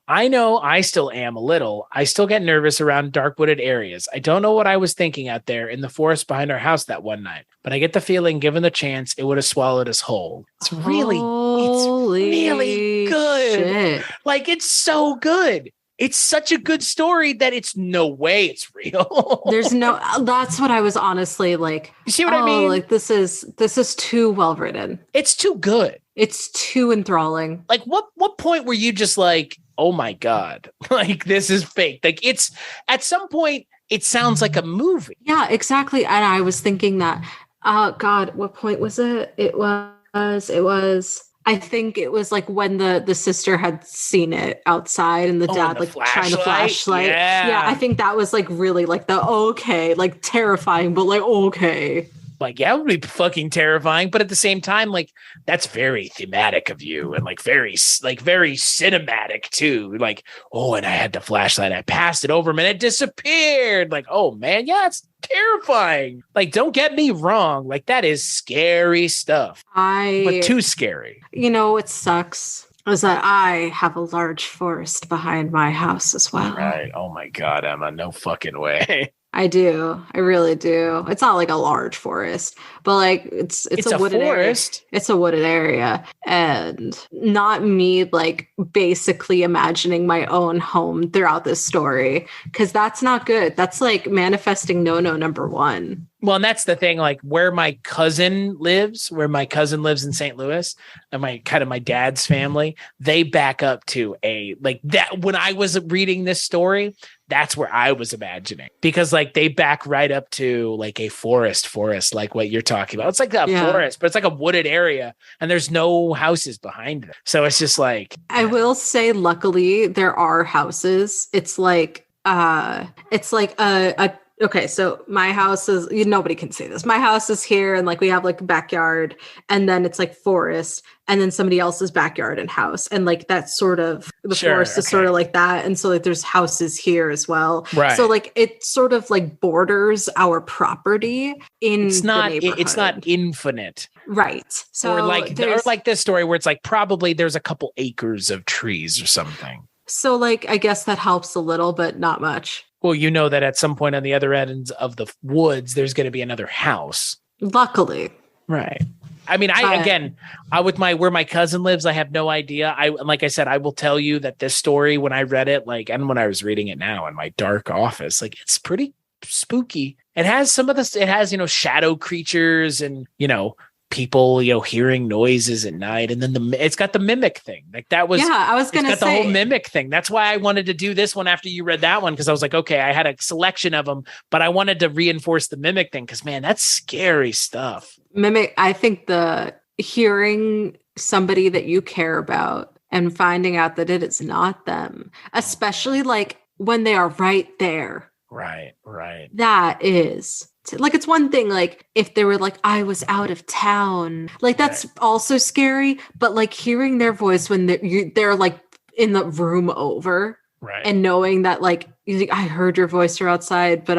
I know I still am a little. I still get nervous around dark wooded areas. I don't know what I was thinking out there in the forest behind our house that one night, but I get the feeling, given the chance, it would have swallowed us whole. It's really good. Shit. Like, it's so good. It's such a good story that it's no way it's real. There's no. That's what I was honestly like. You see what I mean? Like this is too well written. It's too good. It's too enthralling. Like, what point were you just like, oh my God, like this is fake? Like, it's at some point it sounds like a movie. Yeah, exactly. And I was thinking that, God, what point was it? It was. I think it was like when the sister had seen it outside and the dad like trying to flashlight. Yeah, I think that was like really like the okay, like terrifying, but like okay. Like, yeah, it would be fucking terrifying, but at the same time, like, that's very thematic of you and like very cinematic too. Like, oh, and I had the flashlight, I passed it over him and it disappeared. Like, oh man, yeah, it's terrifying. Like, don't get me wrong, like that is scary stuff. But too scary. You know what sucks is that I have a large forest behind my house as well. Right. Oh my God, Emma, no fucking way. I do. I really do. It's not like a large forest, but like it's a wooded forest. It's a wooded area, and not me like basically imagining my own home throughout this story, because that's not good. That's like manifesting no number one. Well, and that's the thing, like where my cousin lives in St. Louis, and my dad's family, they back up to a like that. When I was reading this story, that's where I was imagining, because like they back right up to like a forest, like what you're talking about. It's like a forest, but it's like a wooded area and there's no houses behind it. So it's just like, I will say, luckily there are houses. It's like a okay, so my house is, nobody can say this. My house is here, and like we have like a backyard, and then it's like forest, and then somebody else's backyard and house. And like that's sort of, the forest is sort of like that. And so like there's houses here as well. Right. So like it sort of like borders our property in it's not infinite. Right. So or like this story where it's like probably there's a couple acres of trees or something. So like I guess that helps a little, but not much. Well, you know that at some point on the other ends of the woods, there's going to be another house. Luckily. Right. I mean, with where my cousin lives, I have no idea. Like I said, I will tell you that this story, when I read it, like, and when I was reading it now in my dark office, like it's pretty spooky. It has shadow creatures and, people, hearing noises at night. And then it's got the mimic thing. Like that was, I was going to say the whole mimic thing. That's why I wanted to do this one after you read that one. Cause I was like, okay, I had a selection of them, but I wanted to reinforce the mimic thing. Cause man, that's scary stuff. Mimic. I think the hearing somebody that you care about and finding out that it is not them, especially like when they are right there. Right. That is like, it's one thing, like if they were like, I was out of town, like that's also scary, but like hearing their voice when they're like in the room over, right, and knowing that like, I heard your voice, you're outside, but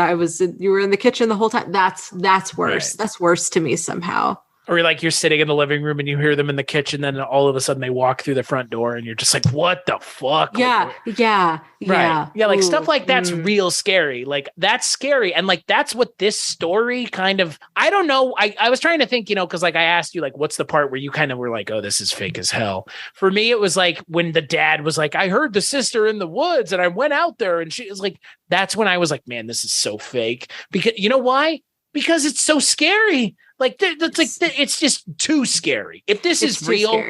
you were in the kitchen the whole time. That's worse. Right. That's worse to me somehow. Or like you're sitting in the living room and you hear them in the kitchen, then all of a sudden they walk through the front door and you're just like, what the fuck? Yeah. Right. Yeah. Like stuff like that's real scary. Like that's scary. And like, that's what this story kind of, I don't know. I was trying to think, cause like I asked you, like, what's the part where you kind of were like, oh, this is fake as hell. For me, it was like when the dad was like, I heard the sister in the woods and I went out there, and she was like, that's when I was like, man, this is so fake. Because you know why? Because it's so scary. Like, it's just too scary. If this is real,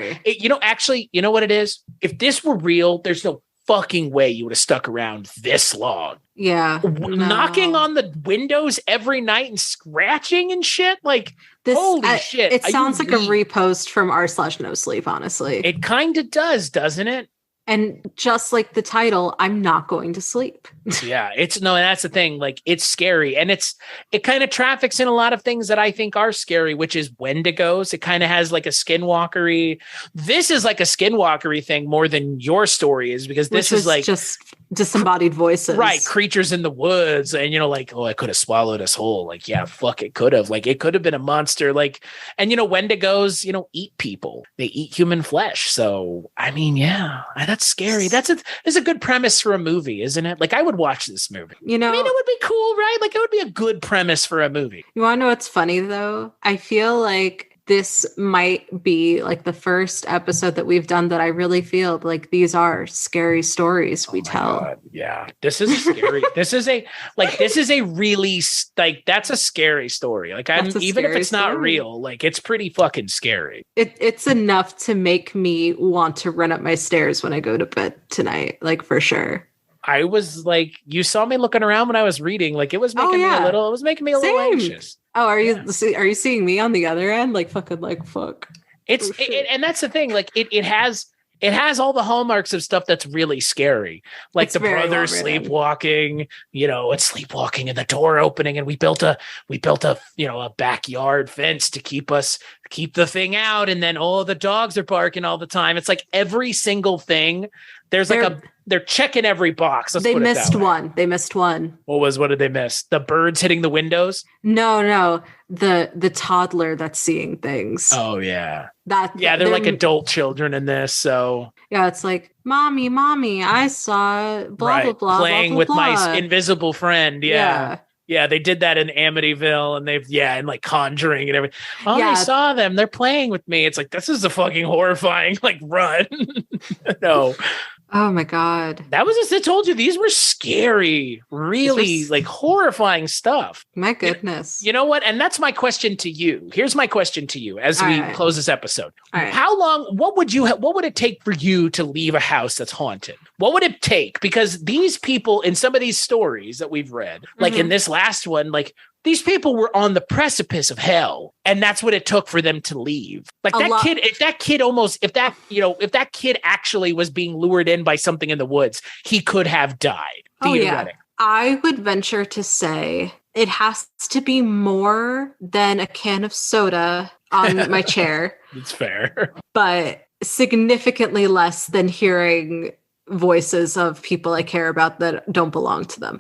actually, you know what it is? If this were real, there's no fucking way you would have stuck around this long. Yeah. Knocking on the windows every night and scratching and shit. Like, holy shit. It sounds like a repost from r/no sleep, honestly. It kind of does, doesn't it? And just like the title, I'm not going to sleep. Yeah, and that's the thing. Like, it's scary, and it kind of traffics in a lot of things that I think are scary, which is Wendigos. It kind of has like a skinwalkery. This is like a skinwalkery thing more than your story is, because this is like just disembodied voices, right? Creatures in the woods, and like, oh, I could have swallowed us whole. Like, yeah, fuck, it could have. Like, it could have been a monster. Like, and Wendigos, eat people. They eat human flesh. So, I mean, yeah, that's scary. That's a good premise for a movie, isn't it? Like, I would watch this movie. I mean, it would be cool, right? Like, it would be a good premise for a movie. You want to know what's funny though? I feel like this might be like the first episode that we've done that I really feel like these are scary stories we tell. God. Yeah, this is scary. This is a really like, that's a scary story. Like, even if it's not real, like, it's pretty fucking scary. It's enough to make me want to run up my stairs when I go to bed tonight, like, for sure. I was like, you saw me looking around when I was reading. Like, it was making me a little. It was making me a little anxious. Oh, are you seeing me on the other end? Like, fucking, like, fuck. And that's the thing. Like, it has all the hallmarks of stuff that's really scary. Like, the brother sleepwalking. It's sleepwalking and the door opening, and we built a backyard fence to keep the thing out, and then all the dogs are barking all the time. It's like every single thing. There's they're checking every box. They missed one. What did they miss? The birds hitting the windows? No. The toddler that's seeing things. Oh yeah. They're like adult children in this. So yeah, it's like, mommy, I saw blah blah blah. Playing blah, blah, with blah. my invisible friend. Yeah. Yeah, they did that in Amityville, and and like Conjuring and everything. Oh, I saw them. They're playing with me. It's like, this is a fucking horrifying, like, run. No. Oh my God. That was just, I told you, these were scary, really like horrifying stuff. My goodness. You know what? And that's my question to you. Here's my question to you as we close this episode. How long, what would it take for you to leave a house that's haunted? What would it take? Because these people in some of these stories that we've read, like in this last one, like, these people were on the precipice of hell, and that's what it took for them to leave. Like, if that kid actually was being lured in by something in the woods, he could have died. Theoretically. I would venture to say it has to be more than a can of soda on my chair. It's fair. But significantly less than hearing voices of people I care about that don't belong to them.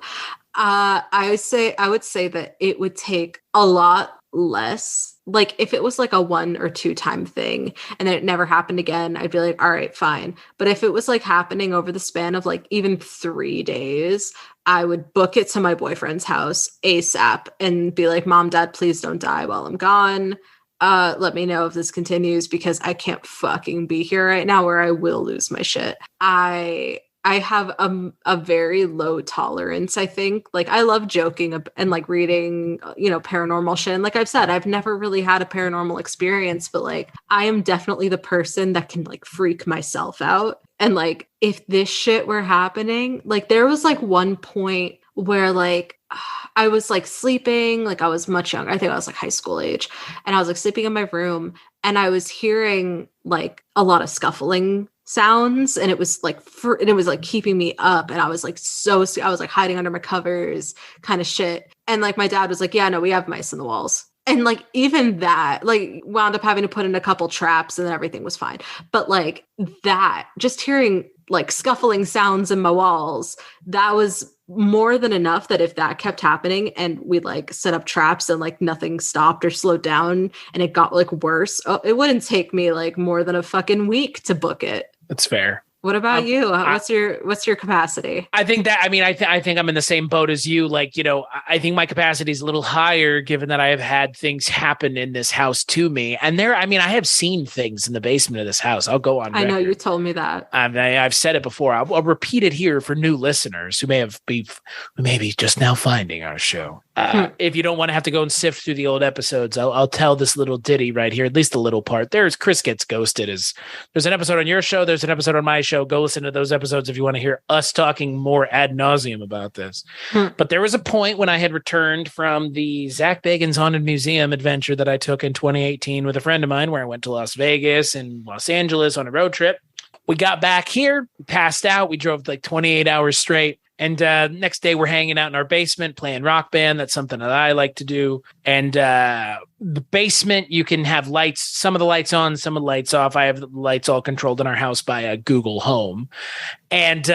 I would say that it would take a lot less. Like, if it was like a 1 or 2 time thing and then it never happened again, I'd be like, all right, fine. But if it was like happening over the span of like even 3 days, I would book it to my boyfriend's house ASAP and be like, Mom, Dad, please don't die while I'm gone. Let me know if this continues, because I can't fucking be here right now where I will lose my shit. I have a very low tolerance, I think. Like, I love joking and like reading, paranormal shit. And like I've said, I've never really had a paranormal experience, but like, I am definitely the person that can like freak myself out. And like, if this shit were happening, like, there was like one point where like I was like sleeping, like I was much younger. I think I was like high school age, and I was like sleeping in my room, and I was hearing like a lot of scuffling sounds, and it was like keeping me up, and I was like I was like hiding under my covers kind of shit. And like my dad was like, yeah, no, we have mice in the walls. And like, even that, like, wound up having to put in a couple traps, and then everything was fine. But like, that, just hearing like scuffling sounds in my walls, that was more than enough that if that kept happening and we like set up traps and like nothing stopped or slowed down and it got like worse, it wouldn't take me like more than a fucking week to book it. That's fair. What about you? What's your capacity? I think that, I think I'm in the same boat as you. Like, I think my capacity is a little higher, given that I have had things happen in this house to me. And I have seen things in the basement of this house. I'll go on record. I know you told me that. I've said it before. I'll repeat it here for new listeners who may be just now finding our show. If you don't want to have to go and sift through the old episodes, I'll tell this little ditty right here, at least a little part. There's Chris Gets Ghosted. There's an episode on your show. There's an episode on my show. Go listen to those episodes if you want to hear us talking more ad nauseum about this. But there was a point when I had returned from the Zach Bagans Haunted Museum adventure that I took in 2018 with a friend of mine, where I went to Las Vegas and Los Angeles on a road trip. we got back here, passed out. We drove like 28 hours straight. And next day, we're hanging out in our basement playing Rock Band. That's something that I like to do. And the basement, you can have lights, some of the lights on, some of the lights off. I have the lights all controlled in our house by a Google Home. And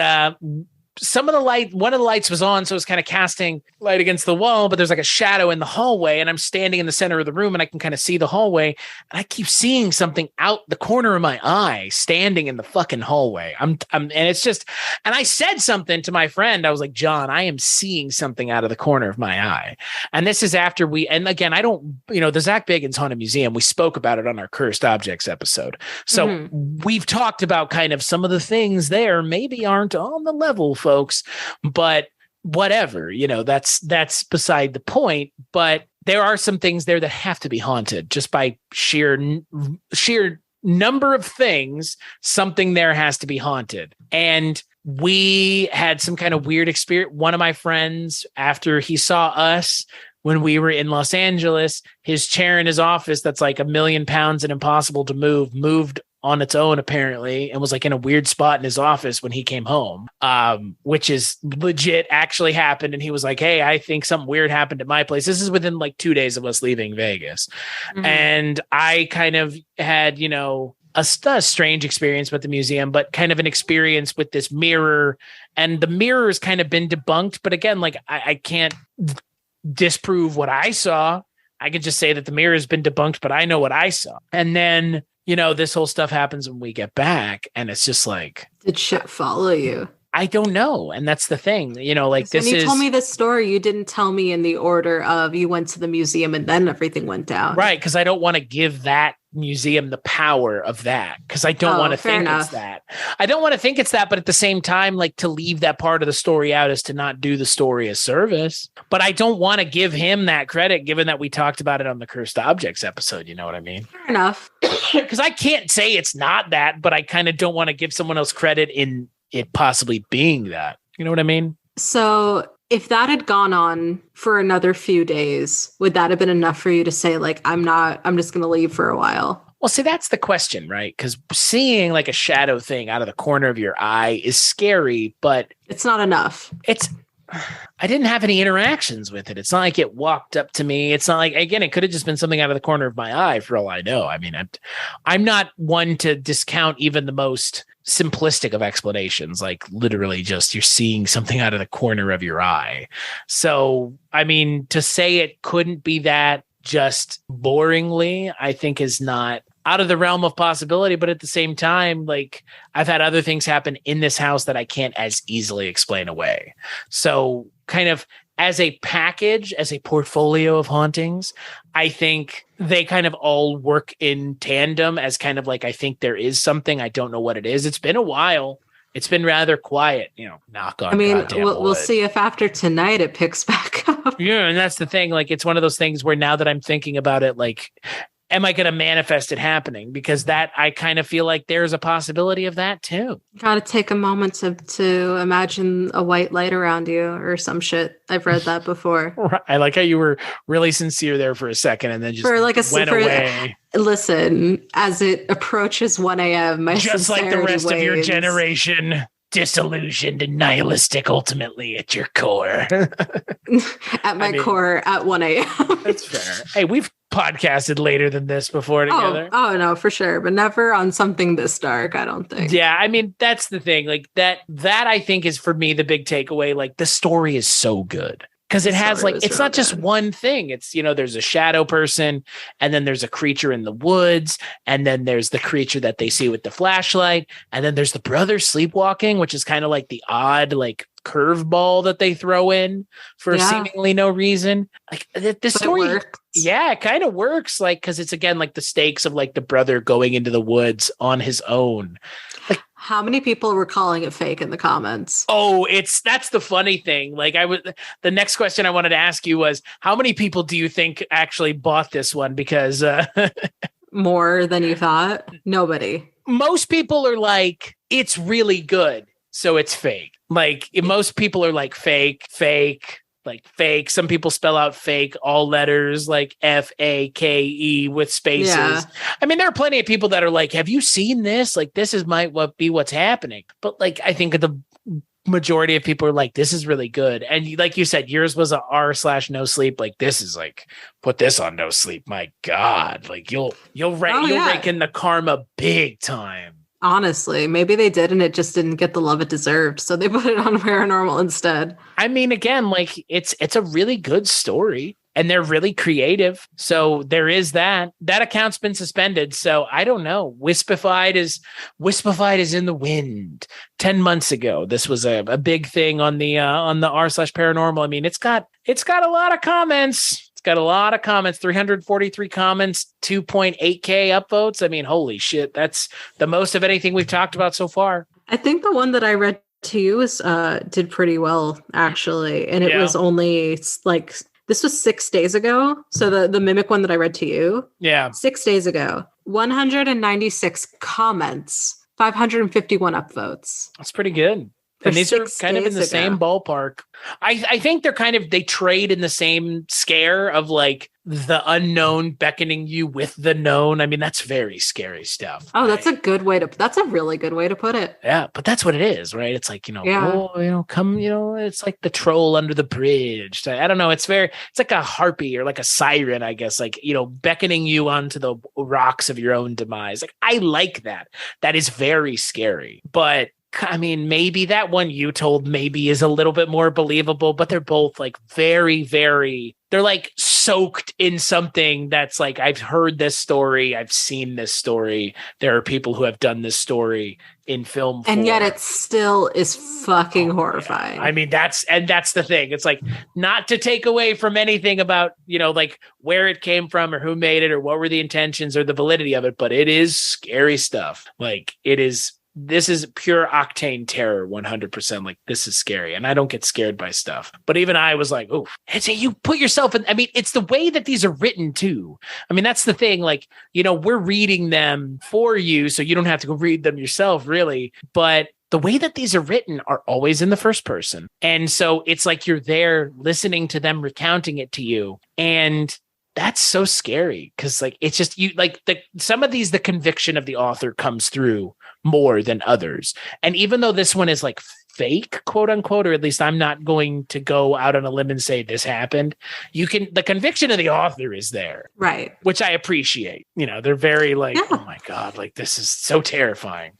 one of the lights was on, so it was kind of casting light against the wall, but there's like a shadow in the hallway, and I'm standing in the center of the room, and I can kind of see the hallway, and I keep seeing something out the corner of my eye standing in the fucking hallway. And it's just, and I said something to my friend. I was like, John, I am seeing something out of the corner of my eye. And this is after and again, I don't, the Zach Bagans Haunted Museum, we spoke about it on our Cursed Objects episode. So we've talked about kind of some of the things there maybe aren't on the level, folks, but whatever, that's beside the point. But there are some things there that have to be haunted just by sheer number of things. Something there has to be haunted. And we had some kind of weird experience. One of my friends, after he saw us when we were in Los Angeles, his chair in his office that's like 1,000,000 pounds and impossible to moved on its own, apparently, and was like in a weird spot in his office when he came home, which is legit actually happened. And he was like, hey, I think something weird happened at my place. This is within like 2 days of us leaving Vegas. And I kind of had, a strange experience with the museum, but kind of an experience with this mirror. And the mirror has kind of been debunked. But again, like I can't disprove what I saw. I could just say that the mirror has been debunked, but I know what I saw. And then this whole stuff happens when we get back, and it's just like, did shit follow you? I don't know. And that's the thing, like this when you told me this story, you didn't tell me in the order of you went to the museum and then everything went down. Right. Cause I don't want to give that museum the power of that. Cause I don't want to think it's that. I don't want to think it's that, but at the same time, like to leave that part of the story out is to not do the story a service. But I don't want to give him that credit, given that we talked about it on the Cursed Objects episode. You know what I mean? Fair enough. Cause I can't say it's not that, but I kind of don't want to give someone else credit in it possibly being that. You know what I mean? So if that had gone on for another few days, would that have been enough for you to say, like, I'm just going to leave for a while? Well, see, that's the question, right? Because seeing like a shadow thing out of the corner of your eye is scary, but it's not enough. I didn't have any interactions with it. It's not like it walked up to me. It's not like, again, it could have just been something out of the corner of my eye for all I know. I mean, I'm not one to discount even the most simplistic of explanations, like literally just you're seeing something out of the corner of your eye. So, I mean, to say it couldn't be that just boringly, I think is not out of the realm of possibility. But at the same time, like I've had other things happen in this house that I can't as easily explain away. So kind of as a package, as a portfolio of hauntings, I think they kind of all work in tandem as kind of like, I think there is something, I don't know what it is. It's been a while. It's been rather quiet, knock on. I mean, we'll see if after tonight it picks back up. Yeah. And that's the thing. Like, it's one of those things where now that I'm thinking about it, like, am I going to manifest it happening? Because that I kind of feel like there's a possibility of that too. Got to take a moment to imagine a white light around you or some shit. I've read that before. Right. I like how you were really sincere there for a second and then just went away. Listen, as it approaches 1 a.m., my just like the rest wanes. of your generation. Disillusioned and nihilistic ultimately at your core. At my core at 1 a.m. That's fair. Hey, we've podcasted later than this before together. Oh, no, for sure. But never on something this dark, I don't think. Yeah, I mean, that's the thing. Like that I think is for me the big takeaway. Like the story is so good. Because it has like, it's not just one thing. It's, there's a shadow person and then there's a creature in the woods. And then there's the creature that they see with the flashlight. And then there's the brother sleepwalking, which is kind of like the odd, like curveball that they throw in for seemingly no reason. Like the story. It kind of works. Like, cause it's again, like the stakes of like the brother going into the woods on his own. Like, how many people were calling it fake in the comments? Oh, that's the funny thing. Like the next question I wanted to ask you was, how many people do you think actually bought this one? Because more than you thought. Nobody. Most people are like, it's really good, so it's fake. Like most people are like fake. like fake. Some people spell out fake, all letters like FAKE with spaces. Yeah. I mean, there are plenty of people that are like, have you seen this? Like, this is be what's happening. But like, I think the majority of people are like, this is really good. And like you said, yours was a r/no sleep. Like, this is like, put this on no sleep. My God, like you'll rake in the karma big time. Honestly, maybe they did and it just didn't get the love it deserved. So they put it on paranormal instead. I mean, again, like it's a really good story and they're really creative. So there is that. That account's been suspended. So I don't know. Wispified is in the wind. 10 months ago, this was a big thing on the r/paranormal. I mean, it's got a lot of comments. Got a lot of comments, 343 comments, 2.8K upvotes. I mean, holy shit, that's the most of anything we've talked about so far. I think the one that I read to you was did pretty well, actually. And it was only like, this was 6 days ago. So the Mimic one that I read to you. Yeah. 6 days ago. 196 comments, 551 upvotes. That's pretty good. And these are kind of in the same ballpark. I think they trade in the same scare of like the unknown beckoning you with the known. I mean, that's very scary stuff. Oh, right? That's a really good way to put it. Yeah, but that's what it is, right? It's like, it's like the troll under the bridge. I don't know. It's like a harpy or like a siren, I guess, like, beckoning you onto the rocks of your own demise. Like, I like that. That is very scary. But I mean, maybe that one you told maybe is a little bit more believable, but they're both like very, very, they're like soaked in something that's like, I've heard this story. I've seen this story. There are people who have done this story in film. And yet it still is fucking horrifying. Yeah. I mean, that's the thing. It's like, not to take away from anything about, like where it came from or who made it or what were the intentions or the validity of it, but it is scary stuff. Like this is pure octane terror, 100%. Like, this is scary. And I don't get scared by stuff. But even I was like, oh, and so you put yourself in, I mean, it's the way that these are written too. I mean, that's the thing. Like, we're reading them for you, so you don't have to go read them yourself, really. But the way that these are written are always in the first person. And so it's like you're there listening to them recounting it to you. And that's so scary because like it's just some of these, the conviction of the author comes through more than others. And even though this one is like fake, quote unquote, or at least I'm not going to go out on a limb and say this happened, the conviction of the author is there, right? Which I appreciate. They're very like, oh my God, like this is so terrifying.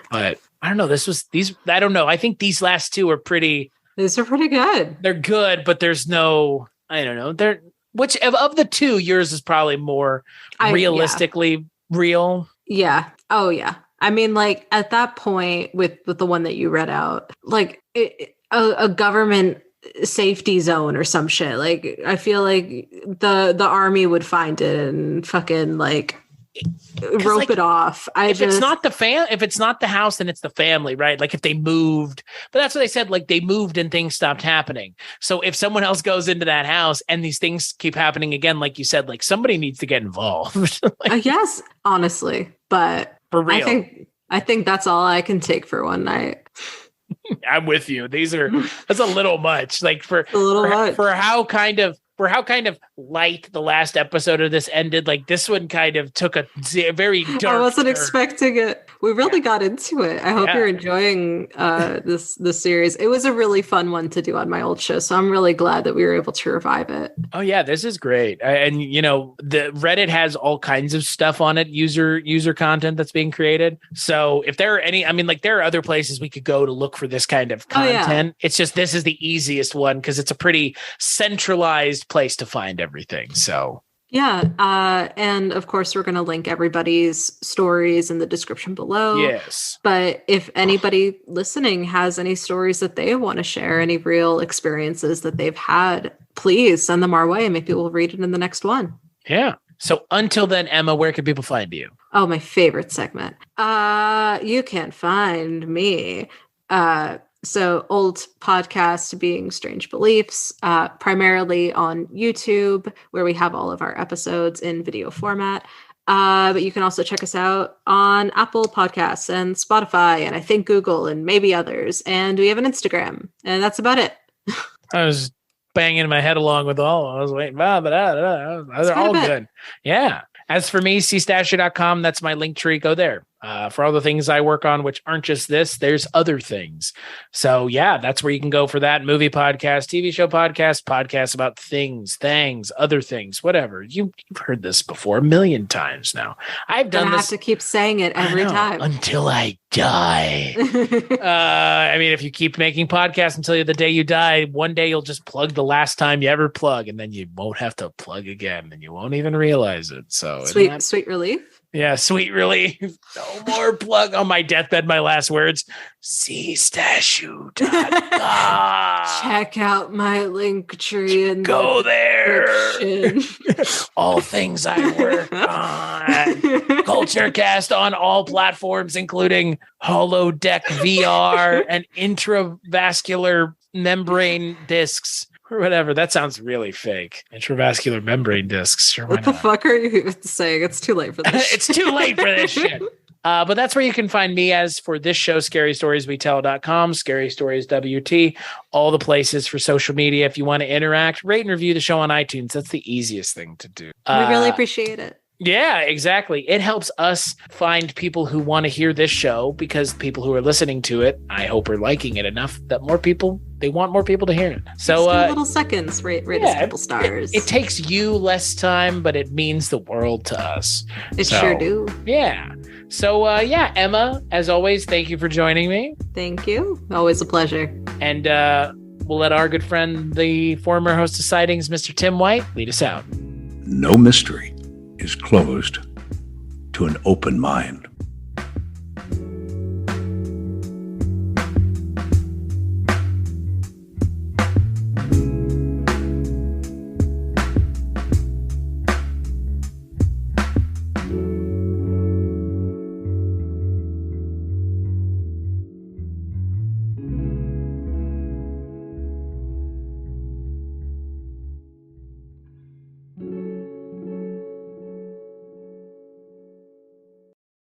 But I don't know. I don't know. I think these last two are pretty. These are pretty good. They're good, but there's no. I don't know. Which of the two, yours is probably more realistically real. Yeah. Oh, yeah. I mean, like at that point with the one that you read out, like a government safety zone or some shit. Like I feel like the army would find it and fucking like rope it off. It's not if it's not the house, then it's the family, right? Like if they moved, but that's what they said, like they moved and things stopped happening. So if someone else goes into that house and these things keep happening again, like you said, like somebody needs to get involved. Yes, honestly, but for real, I think that's all I can take for one night. I'm with you. That's a little much, like for how kind of light the last episode of this ended. Like this one kind of took a very dark. I wasn't expecting it. We really got into it. I hope you're enjoying this series. It was a really fun one to do on my old show, so I'm really glad that we were able to revive it. Oh yeah, this is great. And the Reddit has all kinds of stuff on it, user content that's being created. So if there are any, I mean, like there are other places we could go to look for this kind of content. Oh, yeah. It's just this is the easiest one because it's a pretty centralized place to find everything. So and of course we're going to link everybody's stories in the description below. Yes, but if anybody listening has any stories that they want to share, any real experiences that they've had, please send them our way and maybe we'll read it in the next one. Yeah. So until then, Emma, where can people find you? Oh, my favorite segment. You can find me so old podcast being Strange Beliefs, primarily on YouTube, where we have all of our episodes in video format. But you can also check us out on Apple Podcasts and Spotify, and I think Google and maybe others. And we have an Instagram, and that's about it. I was banging my head along with all. I was waiting. They're all good. Yeah. As for me, cstasher.com, that's my link tree. Go there. For all the things I work on, which aren't just this, there's other things. So yeah, that's where you can go for that. Movie podcast, TV show podcast, podcasts about things, other things, whatever. You've heard this before a million times now. I've done this. I have to keep saying it every time. Until I die. I mean, if you keep making podcasts until the day you die, one day you'll just plug the last time you ever plug, and then you won't have to plug again, and you won't even realize it. So sweet relief. Yeah, sweet relief. No more plug on my deathbed. My last words: cstasher.com. Check out my link tree and go there. All things I work on. Culturecast on all platforms, including holodeck VR and intravascular membrane discs. Or whatever. That sounds really fake. Intravascular membrane discs. Sure, what the fuck are you saying? It's too late for this. It's too late for this shit. But that's where you can find me as for this show, scarystorieswetell.com, Scary Stories WT, all the places for social media. If you want to interact, rate and review the show on iTunes. That's the easiest thing to do. We really appreciate it. Yeah, exactly. It helps us find people who want to hear this show, because people who are listening to it, I hope, are liking it enough that they want more people to hear it. So little seconds, rate us a couple stars. It takes you less time, but it means the world to us. It sure do. Yeah. So Emma, as always, thank you for joining me. Thank you. Always a pleasure. And we'll let our good friend, the former host of Sightings, Mr. Tim White, lead us out. No mystery is closed to an open mind.